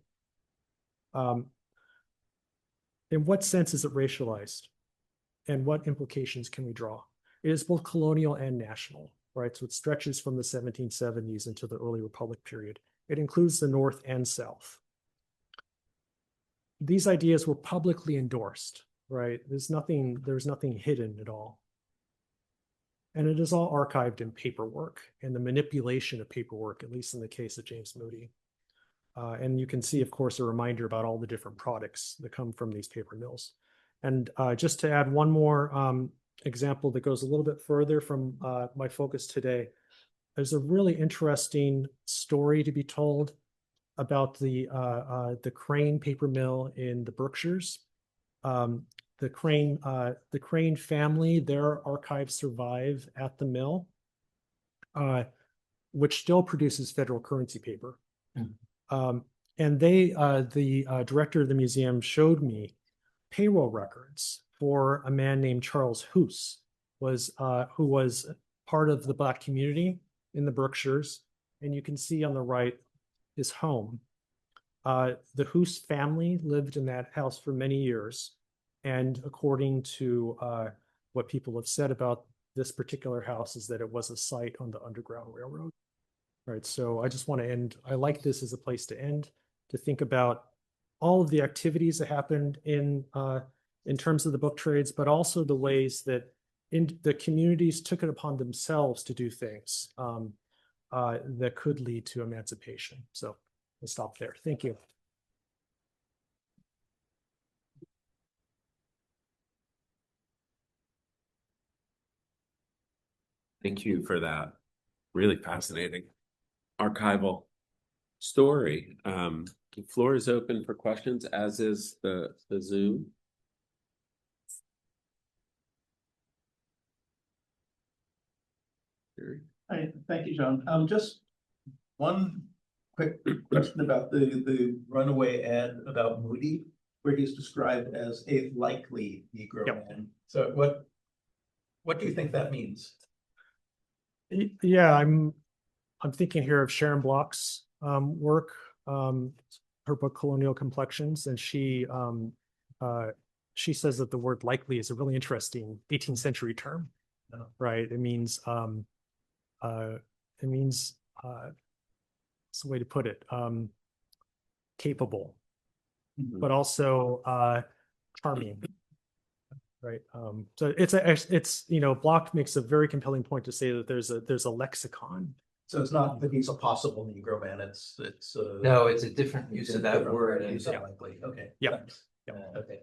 In what sense is it racialized? And what implications can we draw? It is both colonial and national, right? So it stretches from the 1770s into the early Republic period. It includes the North and South. These ideas were publicly endorsed, right? There's nothing hidden at all. And it is all archived in paperwork and the manipulation of paperwork, at least in the case of James Moody. And you can see, of course, a reminder about all the different products that come from these paper mills. And just to add one more example that goes a little bit further from my focus today, there's a really interesting story to be told about the Crane paper mill in the Berkshires. The Crane family, their archives survive at the mill, which still produces federal currency paper. And the director of the museum showed me payroll records for a man named Charles Hoos, who was part of the Black community in the Berkshires. And you can see on the right his home. The Hoos family lived in that house for many years. And according to what people have said about this particular house is that it was a site on the Underground Railroad. Right, so I just want to end. I like this as a place to end, to think about all of the activities that happened in terms of the book trades, but also the ways that the communities took it upon themselves to do things that could lead to emancipation. So I'll stop there. Thank you. Thank you for that. Really fascinating archival story. The floor is open for questions, as is the Zoom. Hi, thank you, John. Just one quick question about the runaway ad about Moody. where he's described as a likely Negro Yep. man. So what do you think that means? Yeah, I'm thinking here of Sharon Block's work, her book Colonial Complexions, and she says that the word likely is a really interesting 18th century term, right? It means what's the way to put it? Capable, but also charming. Right. So it's Block makes a very compelling point to say that there's a lexicon. So it's not that he's a possible Negro man, it's No, it's a different use of that different word. use And of likely, okay. Yeah. Thanks. Yeah. Okay.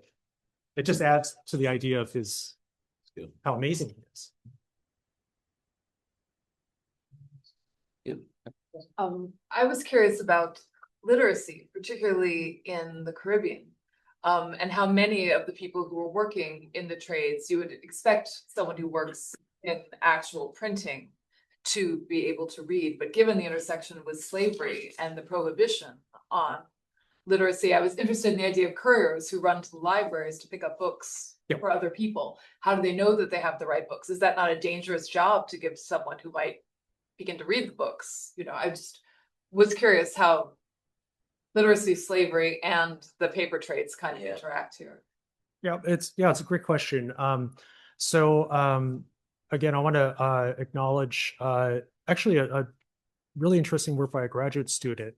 It just adds to the idea of his how amazing he is. I was curious about literacy, particularly in the Caribbean, and how many of the people who were working in the trades, you would expect someone who works in actual printing to be able to read, but given the intersection with slavery and the prohibition on literacy, I was interested in the idea of couriers who run to the libraries to pick up books Yep. for other people. How do they know that they have the right books? Is that not a dangerous job to give to someone who might begin to read the books? I just was curious how literacy, slavery, and the paper trades kind of interact here. Yeah, it's a great question. Again, I want to acknowledge actually a really interesting work by a graduate student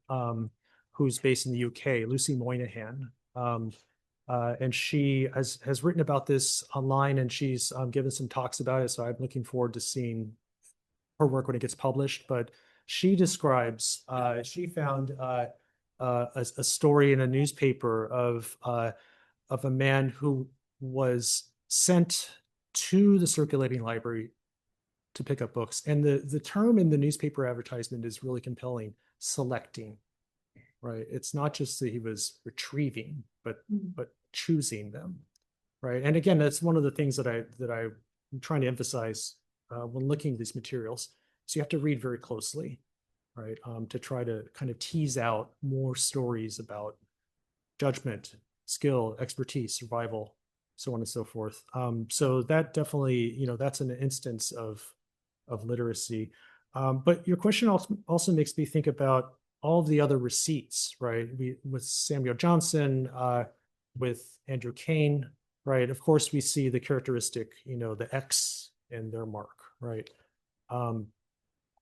who's based in the UK, Lucy Moynihan. And she has written about this online, and she's given some talks about it. So I'm looking forward to seeing her work when it gets published. But she describes, she found a story in a newspaper of a man who was sent to the circulating library to pick up books. And the term in the newspaper advertisement is really compelling: selecting. Right? It's not just that he was retrieving, but choosing them. Right? And again, that's one of the things that I'm trying to emphasize when looking at these materials. So you have to read very closely, right? To try to kind of tease out more stories about judgment, skill, expertise, survival, so on and so forth. So that definitely, that's an instance of literacy. But your question also makes me think about all of the other receipts, right? With Samuel Johnson, with Andrew Cain, right? Of course, we see the characteristic, the X in their mark, right?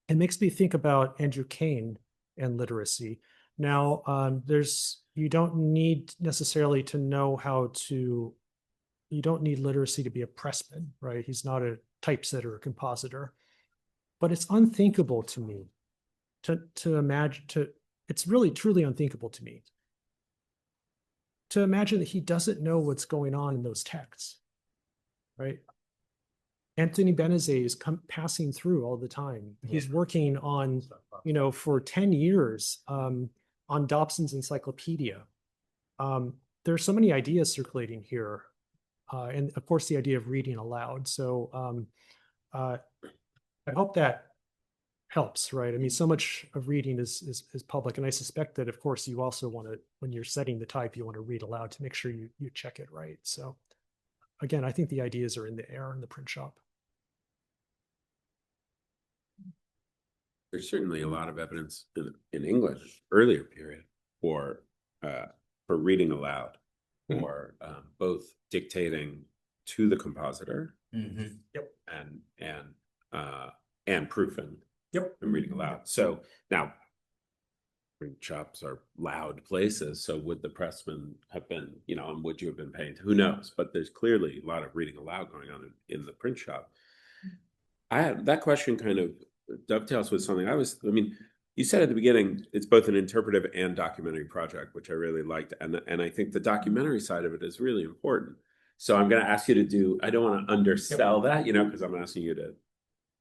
It makes me think about Andrew Cain and literacy. Now, you don't need necessarily to know you don't need literacy to be a pressman, right? He's not a typesetter or compositor. But it's unthinkable to me to imagine, it's really truly unthinkable to me to imagine that he doesn't know what's going on in those texts, right? Anthony Benezet is passing through all the time. He's working on, for 10 years on Dobson's encyclopedia. There's so many ideas circulating here. And of course, the idea of reading aloud. So I hope that helps, right? I mean, so much of reading is public. And I suspect that, of course, you also want to, when you're setting the type, you want to read aloud to make sure you check it right. So again, I think the ideas are in the air in the print shop. There's certainly a lot of evidence in English earlier period for reading aloud, or both dictating to the compositor, Yep, and proofing, yep, and reading aloud. So now, print shops are loud places. So would the pressman have been, and would you have been paying? Who knows? But there's clearly a lot of reading aloud going on in the print shop. I had that question kind of dovetails with something you said at the beginning, it's both an interpretive and documentary project, which I really liked. And I think the documentary side of it is really important. So I'm going to ask you to do, I don't want to undersell that, because I'm asking you to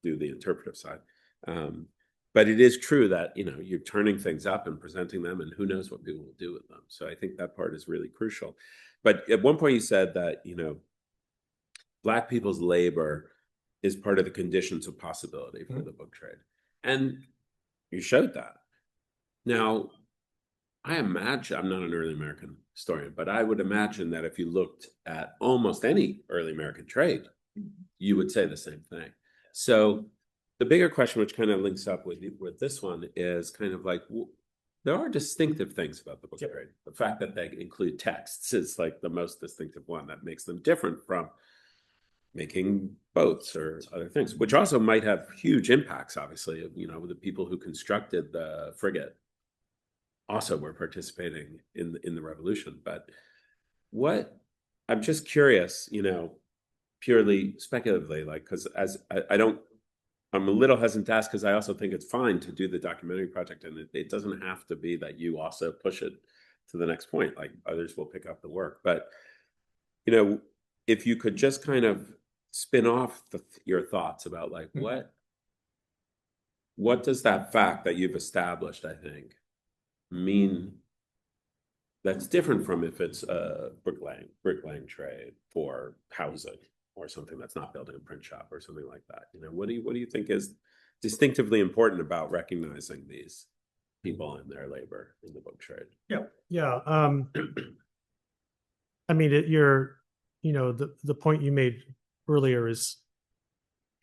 do the interpretive side. But it is true that, you're turning things up and presenting them, and who knows what people will do with them. So I think that part is really crucial. But at one point you said that, Black people's labor is part of the conditions of possibility for the book trade. And you showed that. Now, I imagine, I'm not an early American historian, but I would imagine that if you looked at almost any early American trade, you would say the same thing. So the bigger question, which kind of links up with this one, is kind of like, there are distinctive things about the book trade. The fact that they include texts is like the most distinctive one that makes them different from making boats or other things, which also might have huge impacts, obviously. You know, the people who constructed the frigate also were participating in the revolution. But what, I'm just curious, you know, purely speculatively, like, because as I don't, I'm a little hesitant to ask because I also think it's fine to do the documentary project, and it doesn't have to be that you also push it to the next point. Like, others will pick up the work. But you know, if you could just kind of spin off your thoughts about like what does that fact that you've established, I think, mean that's different from if it's a bricklaying trade for housing or something that's not building a print shop or something like that. You know, what do you think is distinctively important about recognizing these people and their labor in the book trade? Yeah. I mean, you know, the point you made earlier is,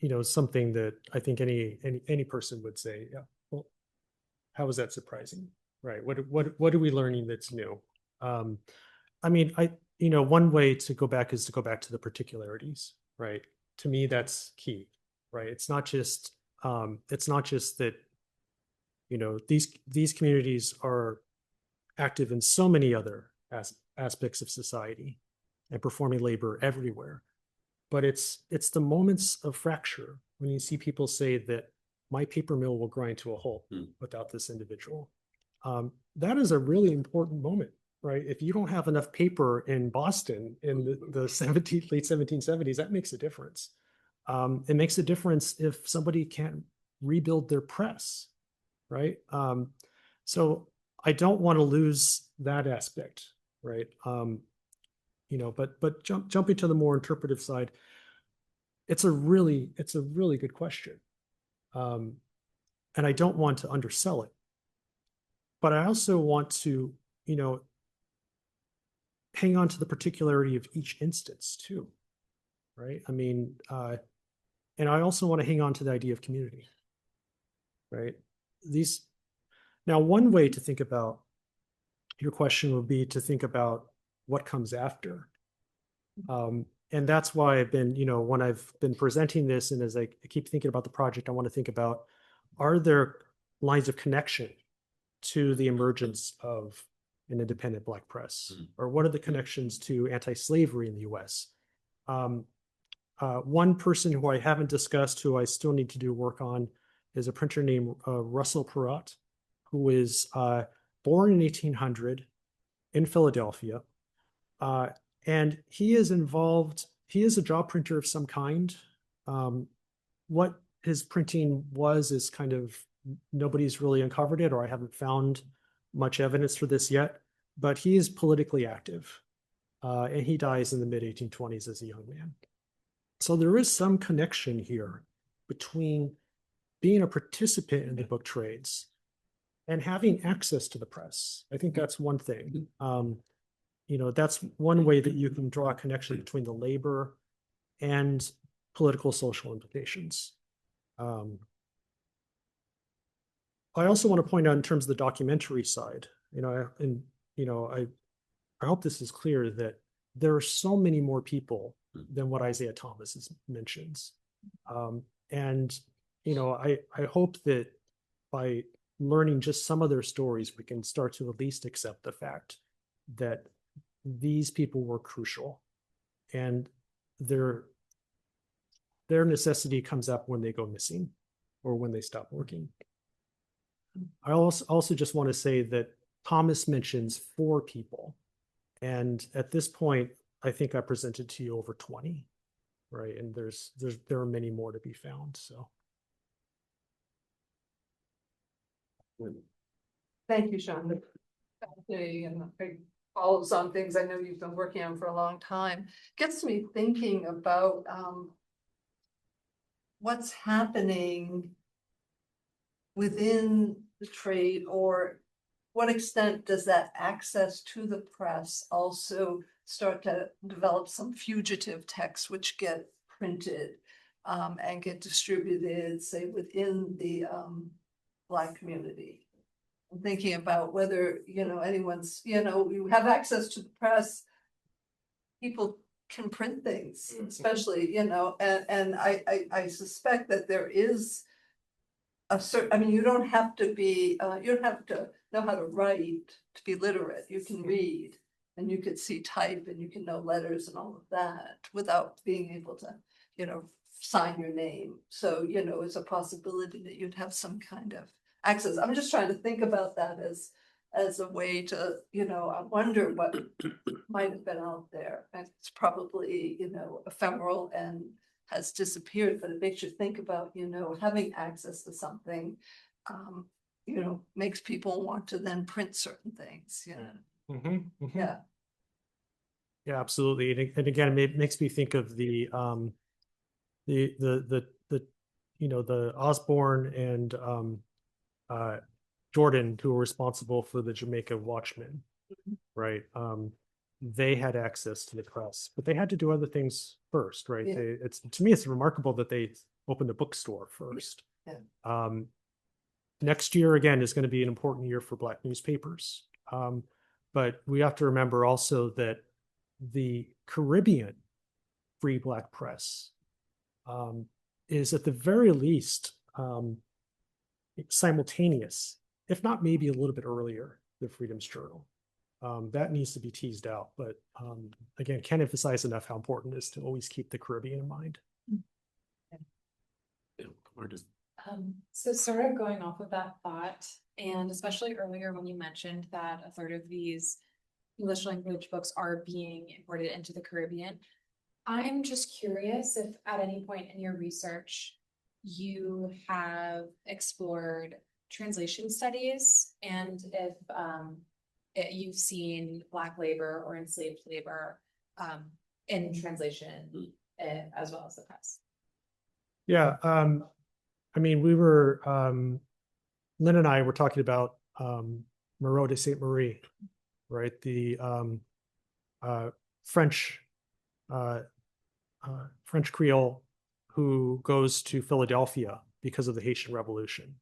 you know, something that I think any person would say, yeah, well, how is that surprising? Right. What are we learning that's new? I mean, you know, one way to go back is to go back to the particularities, right? To me, that's key, right? It's not just that, you know, these communities are active in so many other aspects of society and performing labor everywhere. But it's the moments of fracture when you see people say that my paper mill will grind to a halt without this individual. That is a really important moment, right? If you don't have enough paper in Boston in the late 1770s, that makes a difference. It makes a difference if somebody can't rebuild their press, right? So I don't want to lose that aspect, right? You know, but jumping to the more interpretive side, it's a really good question. And I don't want to undersell it. But I also want to, you know, hang on to the particularity of each instance too, right? I mean, and I also want to hang on to the idea of community, right? Now, one way to think about your question would be to think about what comes after. And that's why I've been, you know, when I've been presenting this and as I keep thinking about the project, I want to think about, are there lines of connection to the emergence of an independent Black press? Or what are the connections to anti-slavery in the US? One person who I haven't discussed, who I still need to do work on, is a printer named Russell Perot, who is born in 1800 in Philadelphia. And he is involved, he is a job printer of some kind. What his printing was is kind of, nobody's really uncovered it, or I haven't found much evidence for this yet, but he is politically active. And he dies in the mid-1820s as a young man. So there is some connection here between being a participant in the book trades and having access to the press. I think that's one thing. You know, that's one way that you can draw a connection between the labor and political social implications. I also want to point out in terms of the documentary side, you know, and you know, I hope this is clear that there are so many more people than what Isaiah Thomas mentions. And, you know, I hope that by learning just some of their stories, we can start to at least accept the fact that these people were crucial, and their necessity comes up when they go missing or when they stop working. I also just want to say that Thomas mentions 4 people, and at this point, I think I presented to you over 20, right? And there are many more to be found. So, thank you, Sean. And it follows on things I know you've been working on for a long time. Gets me thinking about what's happening within the trade, or what extent does that access to the press also start to develop some fugitive texts which get printed and get distributed, say, within the Black community? I'm thinking about whether, anyone's, you have access to the press, people can print things, especially, and I suspect that there is a certain, I mean, you don't have to be, you don't have to know how to write to be literate. You can read and you can see type and you can know letters and all of that without being able to, sign your name. So, it's a possibility that you'd have some kind of access. I'm just trying to think about that as a way to, I wonder what might have been out there. And it's probably, ephemeral and has disappeared, but it makes you think about, having access to something, makes people want to then print certain things, Yeah. Yeah, absolutely. And again, it makes me think of the Osborne and Jordan, who were responsible for the Jamaica Watchmen, right? They had access to the press, but they had to do other things first, right? Yeah. To me, it's remarkable that they opened a bookstore first. Yeah. Next year, again, is going to be an important year for Black newspapers. But we have to remember also that the Caribbean Free Black Press is at the very least simultaneous, if not maybe a little bit earlier, the Freedom's Journal. That needs to be teased out, but again, can't emphasize enough how important it is to always keep the Caribbean in mind. So sort of going off of that thought, and especially earlier when you mentioned that a third of these English language books are being imported into the Caribbean, I'm just curious if at any point in your research you have explored translation studies and if you've seen Black labor or enslaved labor in translation as well as the press. Yeah, I mean, we were, Lynn and I were talking about Moreau de Saint Marie, right? The French Creole who goes to Philadelphia because of the Haitian Revolution.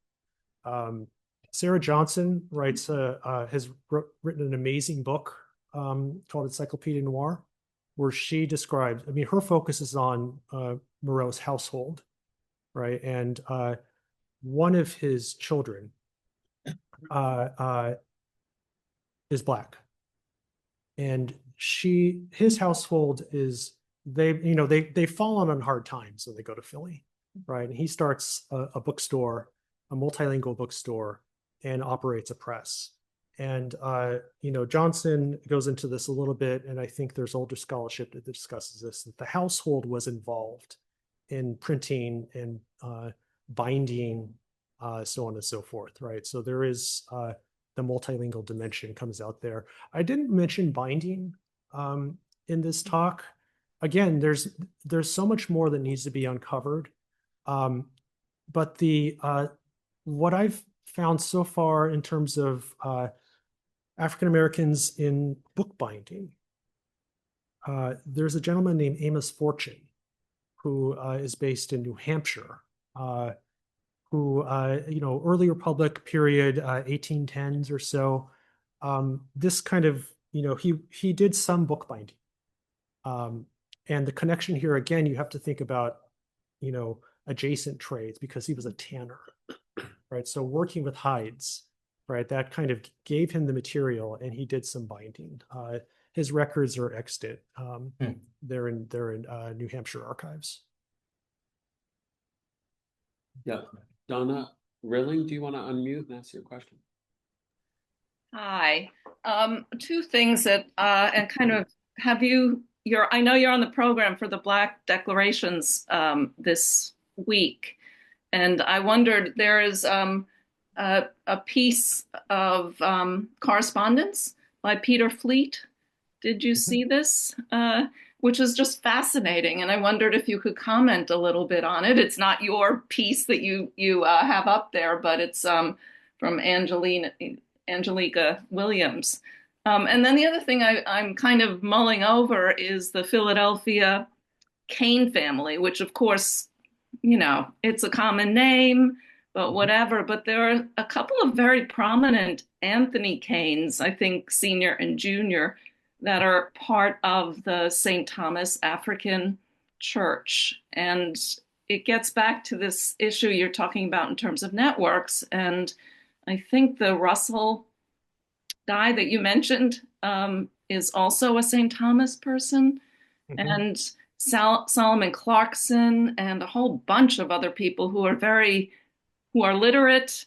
Sarah Johnson has written an amazing book called Encyclopedia Noir, where she describes, I mean, her focus is on Moreau's household, right? And one of his children is Black. And his household is, they've fallen on hard times when they go to Philly, right? And he starts a bookstore, a multilingual bookstore, and operates a press. And Johnson goes into this a little bit, and I think there's older scholarship that discusses this, that the household was involved in printing and binding, so on and so forth, right? So there is the multilingual dimension comes out there. I didn't mention binding in this talk. Again, there's so much more that needs to be uncovered. But what I've found so far in terms of African Americans in bookbinding, there's a gentleman named Amos Fortune, who is based in New Hampshire, who, early Republic period, 1810s or so. This kind of, he did some bookbinding. And the connection here, again, you have to think about, adjacent trades, because he was a tanner, right? So working with hides, right? That kind of gave him the material, and he did some binding. His records are extant. They're in New Hampshire archives. Yeah, Donna Rilling, do you want to unmute and ask your question? Hi, two things that and kind of I know you're on the program for the Black Declarations this week, and I wondered, there is a piece of correspondence by Peter Fleet. Did you see this? Which is just fascinating, and I wondered if you could comment a little bit on it. It's not your piece that you have up there, but it's from Angelina Angelica Williams. And then the other thing I'm kind of mulling over is the Philadelphia Cain family, which of course, you know, it's a common name, but whatever. But there are a couple of very prominent Anthony Cains, I think senior and junior, that are part of the St. Thomas African Church. And it gets back to this issue you're talking about in terms of networks. And I think the Russell guy that you mentioned is also a St. Thomas person. And Solomon Clarkson and a whole bunch of other people who are literate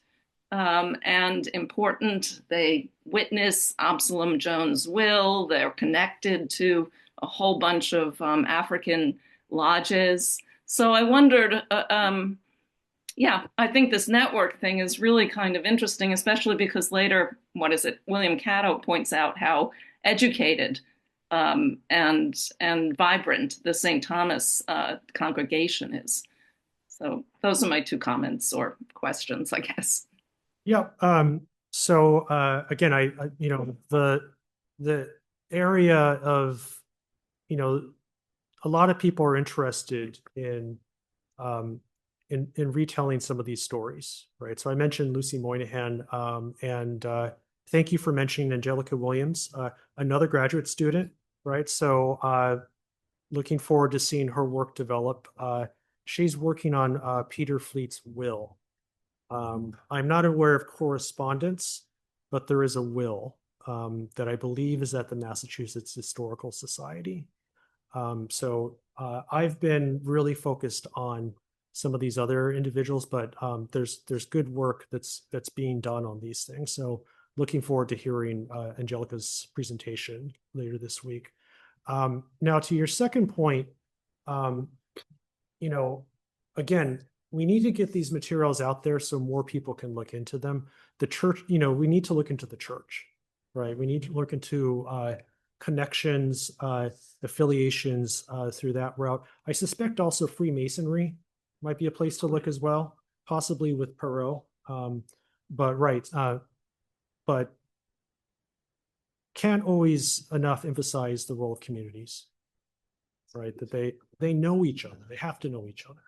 and important. They witness Absalom Jones' will. They're connected to a whole bunch of African lodges. So I wondered, yeah, I think this network thing is really kind of interesting, especially because later, William Caddo points out how educated and vibrant the St. Thomas congregation is. So those are my two comments or questions, I guess. Yeah. So again, I you know, the area of, you know, a lot of people are interested in retelling some of these stories, right? So I mentioned Lucy Moynihan, and thank you for mentioning Angelica Williams, another graduate student, right? So looking forward to seeing her work develop. She's working on Peter Fleet's will. I'm not aware of correspondence, but there is a will that I believe is at the Massachusetts Historical Society. So I've been really focused on some of these other individuals, but there's good work that's being done on these things. So looking forward to hearing Angelica's presentation later this week. Now to your second point, you know, again, we need to get these materials out there so more people can look into them. The church, you know, we need to look into the church, right? We need to look into connections, affiliations through that route. I suspect also Freemasonry might be a place to look as well, possibly with Perot. But right, but can't always enough emphasize the role of communities, right? That they know each other. They have to know each other.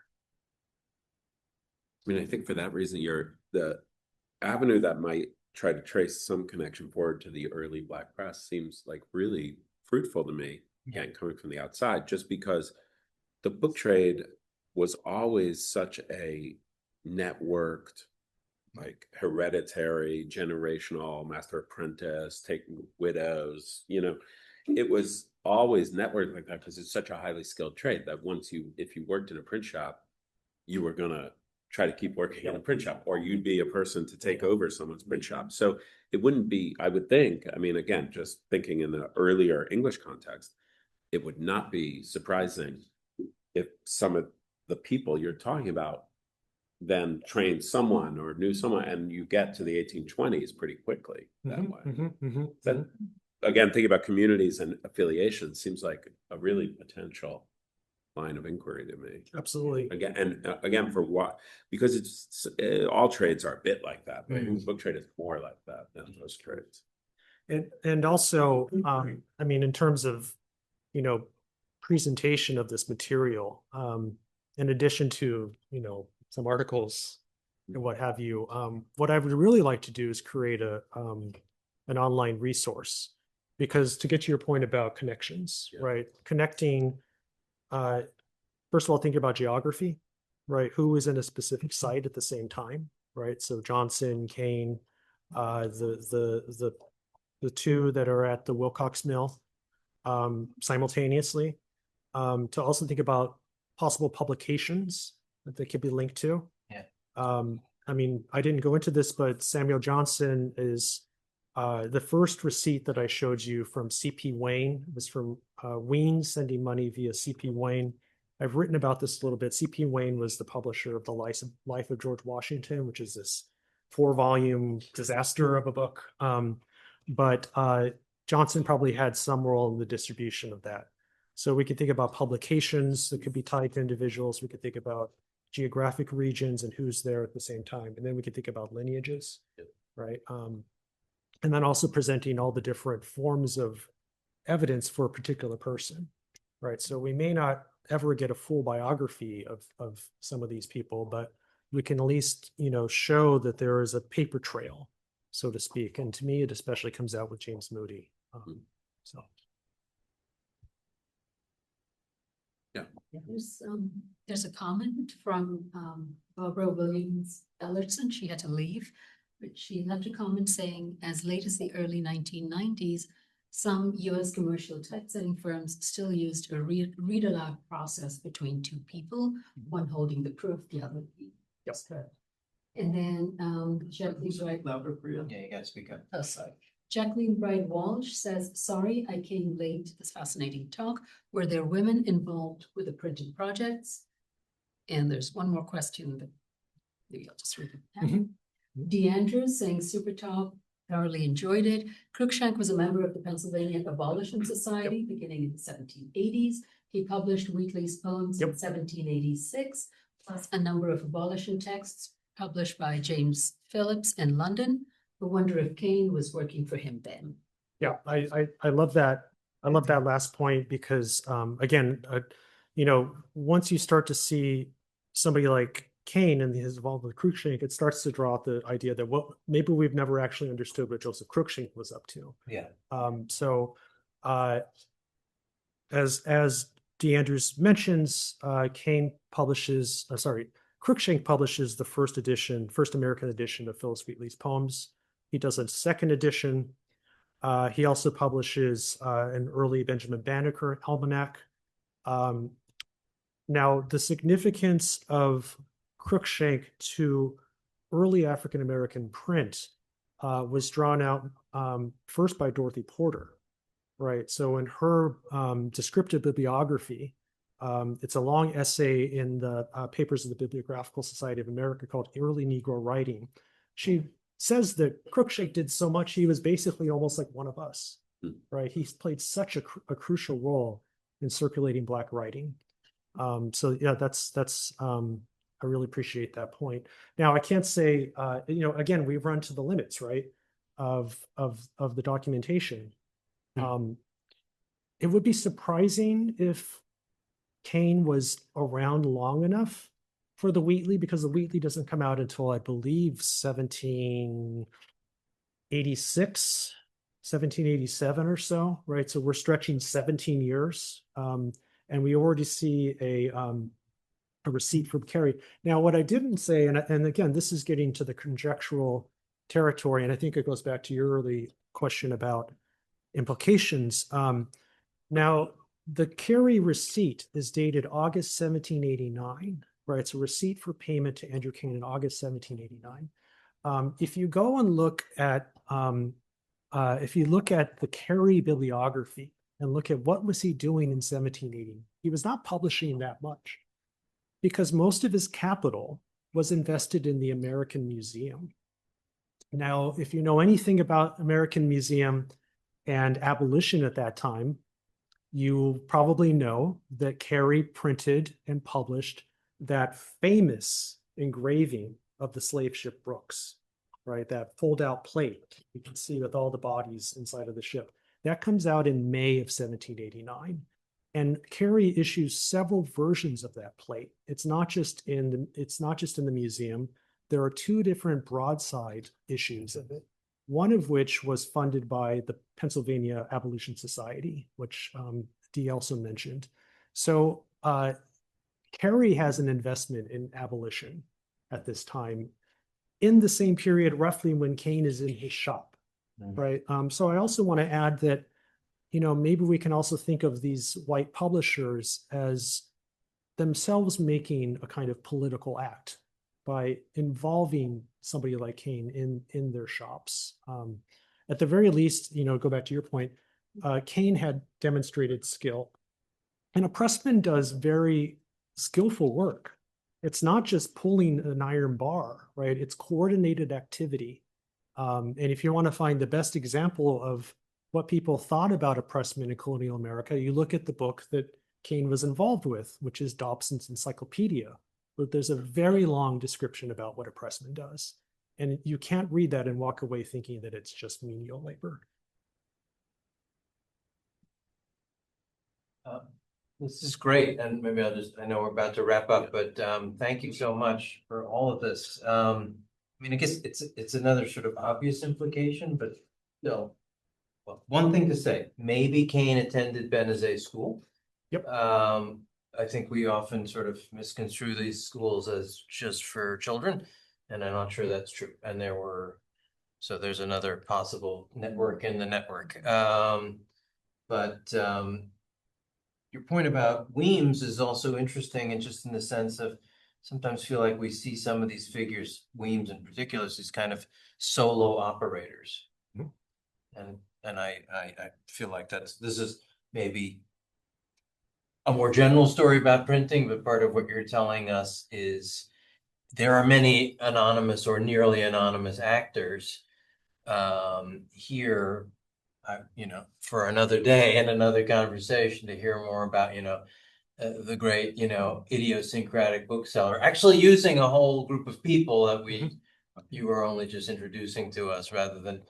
I mean, I think for that reason, the avenue that might try to trace some connection forward to the early Black press seems like really fruitful to me, again, coming from the outside, just because the book trade was always such a networked, like hereditary, generational, master apprentice, taking widows, you know, it was always networked like that because it's such a highly skilled trade that if you worked in a print shop, you were gonna try to keep working in a print shop, or you'd be a person to take over someone's print shop. So it wouldn't be, I would think, I mean, again, just thinking in the earlier English context, it would not be surprising if some of the people you're talking about then trained someone or knew someone, and you get to the 1820s pretty quickly that way. That, again, thinking about communities and affiliations seems like a really potential line of inquiry to me. Absolutely. Again, for what? Because it's all trades are a bit like that, but the book trade is more like that than most trades. And also, I mean, in terms of, you know, presentation of this material, in addition to, you know, some articles and what have you, what I would really like to do is create an online resource, because to get to your point about connections, right? Connecting, first of all, thinking about geography, right? Who is in a specific site at the same time, right? So Johnson, Cain, the two that are at the Wilcox Mill simultaneously. To also think about possible publications that they could be linked to. Yeah. I mean, I didn't go into this, but Samuel Johnson is the first receipt that I showed you from C.P. Wayne was from Ween sending money via C.P. Wayne. I've written about this a little bit. C.P. Wayne was the publisher of the Life of George Washington, which is this 4-volume disaster of a book. But Johnson probably had some role in the distribution of that. So we could think about publications that could be tied to individuals. We could think about geographic regions and who's there at the same time. And then we could think about lineages, right? and then also presenting all the different forms of evidence for a particular person, right? So we may not ever get a full biography of some of these people, but we can at least, show that there is a paper trail, so to speak. And to me, it especially comes out with James Moody. So. There's a comment from Barbara Williams Ellerson. She had to leave, but she left a comment saying, as late as the early 1990s, some US commercial typesetting firms still used a read aloud process between two people, one holding the proof, the other the script. And then Jacqueline Bright. Louder for you. Yeah, you gotta speak up. Oh, sorry. Jacqueline Bright Walsh says, sorry, I came late to this fascinating talk. Were there women involved with the printing projects? And there's one more question, but maybe I'll just read it. DeAndrews saying, super talk, thoroughly enjoyed it. Cruikshank was a member of the Pennsylvania Abolition Society beginning in the 1780s. He published Wheatley's poems in 1786, plus a number of abolition texts published by James Phillips in London. I wonder if Cain was working for him then. Yeah, I love that. I love that last point because, again, once you start to see somebody like Cain and his involvement with Cruikshank, it starts to draw out the idea that maybe we've never actually understood what Joseph Cruikshank was up to. Yeah. So, as DeAndrews mentions, Cruikshank publishes the first American edition of Phillis Wheatley's poems. He does a second edition. He also publishes an early Benjamin Banneker almanac. Now, the significance of Cruikshank to early African-American print was drawn out first by Dorothy Porter, right? So in her descriptive bibliography, it's a long essay in the Papers of the Bibliographical Society of America called Early Negro Writing. She says that Cruikshank did so much, he was basically almost like one of us, right? He's played such a crucial role in circulating Black writing. So yeah, that's I really appreciate that point. Now, I can't say, again, we run to the limits, right, of the documentation. It would be surprising if Cain was around long enough for the Wheatley, because the Wheatley doesn't come out until, I believe, 1786, 1787 or so, right? So we're stretching 17 years. And we already see a receipt from Carey. Now, what I didn't say, and again, this is getting to the conjectural territory, and I think it goes back to your early question about implications. Now, the Carey receipt is dated August 1789, right? It's a receipt for payment to Andrew Cain in August 1789. If you go and look at, the Carey bibliography and look at what was he doing in 1780, he was not publishing that much because most of his capital was invested in the American Museum. Now, if you know anything about American Museum and abolition at that time, you probably know that Carey printed and published that famous engraving of the slave ship Brooks, right? That fold-out plate you can see with all the bodies inside of the ship. That comes out in May of 1789. And Carey issues several versions of that plate. It's not just in the museum. There are two different broadside issues of it, one of which was funded by the Pennsylvania Abolition Society, which Dee also mentioned. So Carey has an investment in abolition at this time in the same period roughly when Cain is in his shop, right? So I also want to add that, maybe we can also think of these white publishers as themselves making a kind of political act by involving somebody like Cain in their shops. At the very least, go back to your point, Cain had demonstrated skill, and a pressman does very skillful work. It's not just pulling an iron bar, right? It's coordinated activity. And if you want to find the best example of what people thought about a pressman in colonial America, you look at the book that Cain was involved with, which is Dobson's Encyclopedia. But there's a very long description about what a pressman does. And you can't read that and walk away thinking that it's just menial labor. This is great, and maybe I know we're about to wrap up, but thank you so much for all of this. I mean, I guess it's another sort of obvious implication, but still. Well, one thing to say, maybe Cain attended Benazet School. Yep. I think we often sort of misconstrue these schools as just for children, and I'm not sure that's true. And so there's another possible network in the network. But your point about Weems is also interesting, and just in the sense of sometimes feel like we see some of these figures, Weems in particular, as these kind of solo operators. And I feel like this is maybe a more general story about printing, but part of what you're telling us is there are many anonymous or nearly anonymous actors here. For another day and another conversation to hear more about, the great, idiosyncratic bookseller, actually using a whole group of people that you were only just introducing to us, rather than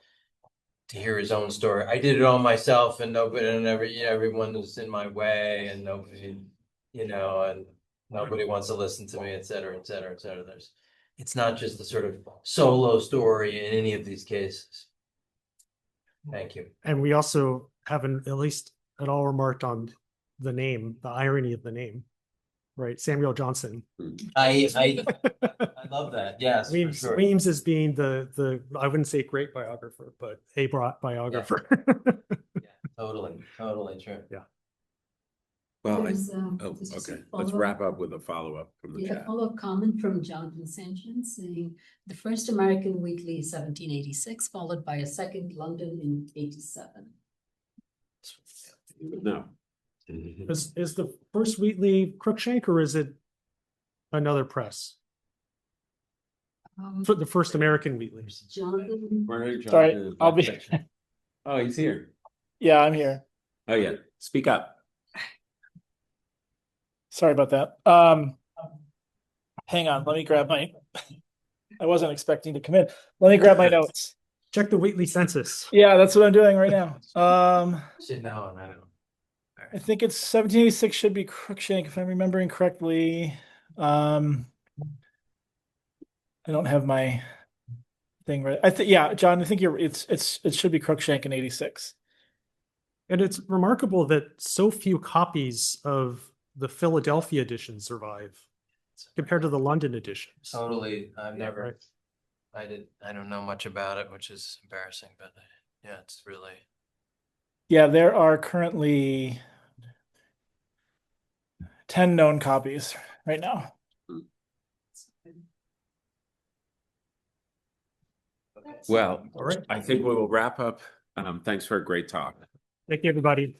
to hear his own story. I did it all myself, and everyone was in my way, and nobody, and nobody wants to listen to me, et cetera, et cetera, et cetera. It's not just the sort of solo story in any of these cases. Thank you. And we also haven't at least at all remarked on the name, the irony of the name, right? Samuel Johnson. I love that. Yes, for sure. Weems as being the I wouldn't say great biographer, but a biographer. Yeah, totally true. Yeah. Well, There's, okay. Let's follow-up. wrap up with a follow-up from the Yeah, a chat. follow-up comment from Jonathan Sanchez saying the first American weekly 1786, followed by a second London in 87. No. Is the first Wheatley Cruikshank, or is it another press? For the first American Wheatley. Jonathan, Sorry, I'll be. Oh, he's here. Yeah, I'm here. Oh, yeah. Speak up. Sorry about that. Hang on, let me grab my. I wasn't expecting to come in. Let me grab my notes. Check the Wheatley census. Yeah, that's what I'm doing right now. Sit down, I don't know. I think it's 1786 should be Cruikshank if I'm remembering correctly. I don't have my thing right. Yeah, John, I think it should be Cruikshank in 86. And it's remarkable that so few copies of the Philadelphia edition survive compared to the London editions. Totally. I don't know much about it, which is embarrassing, but yeah, it's really. Yeah, there are currently 10 known copies right now. Well, All right. I think we will wrap up. Thanks for a great talk. Thank you, everybody.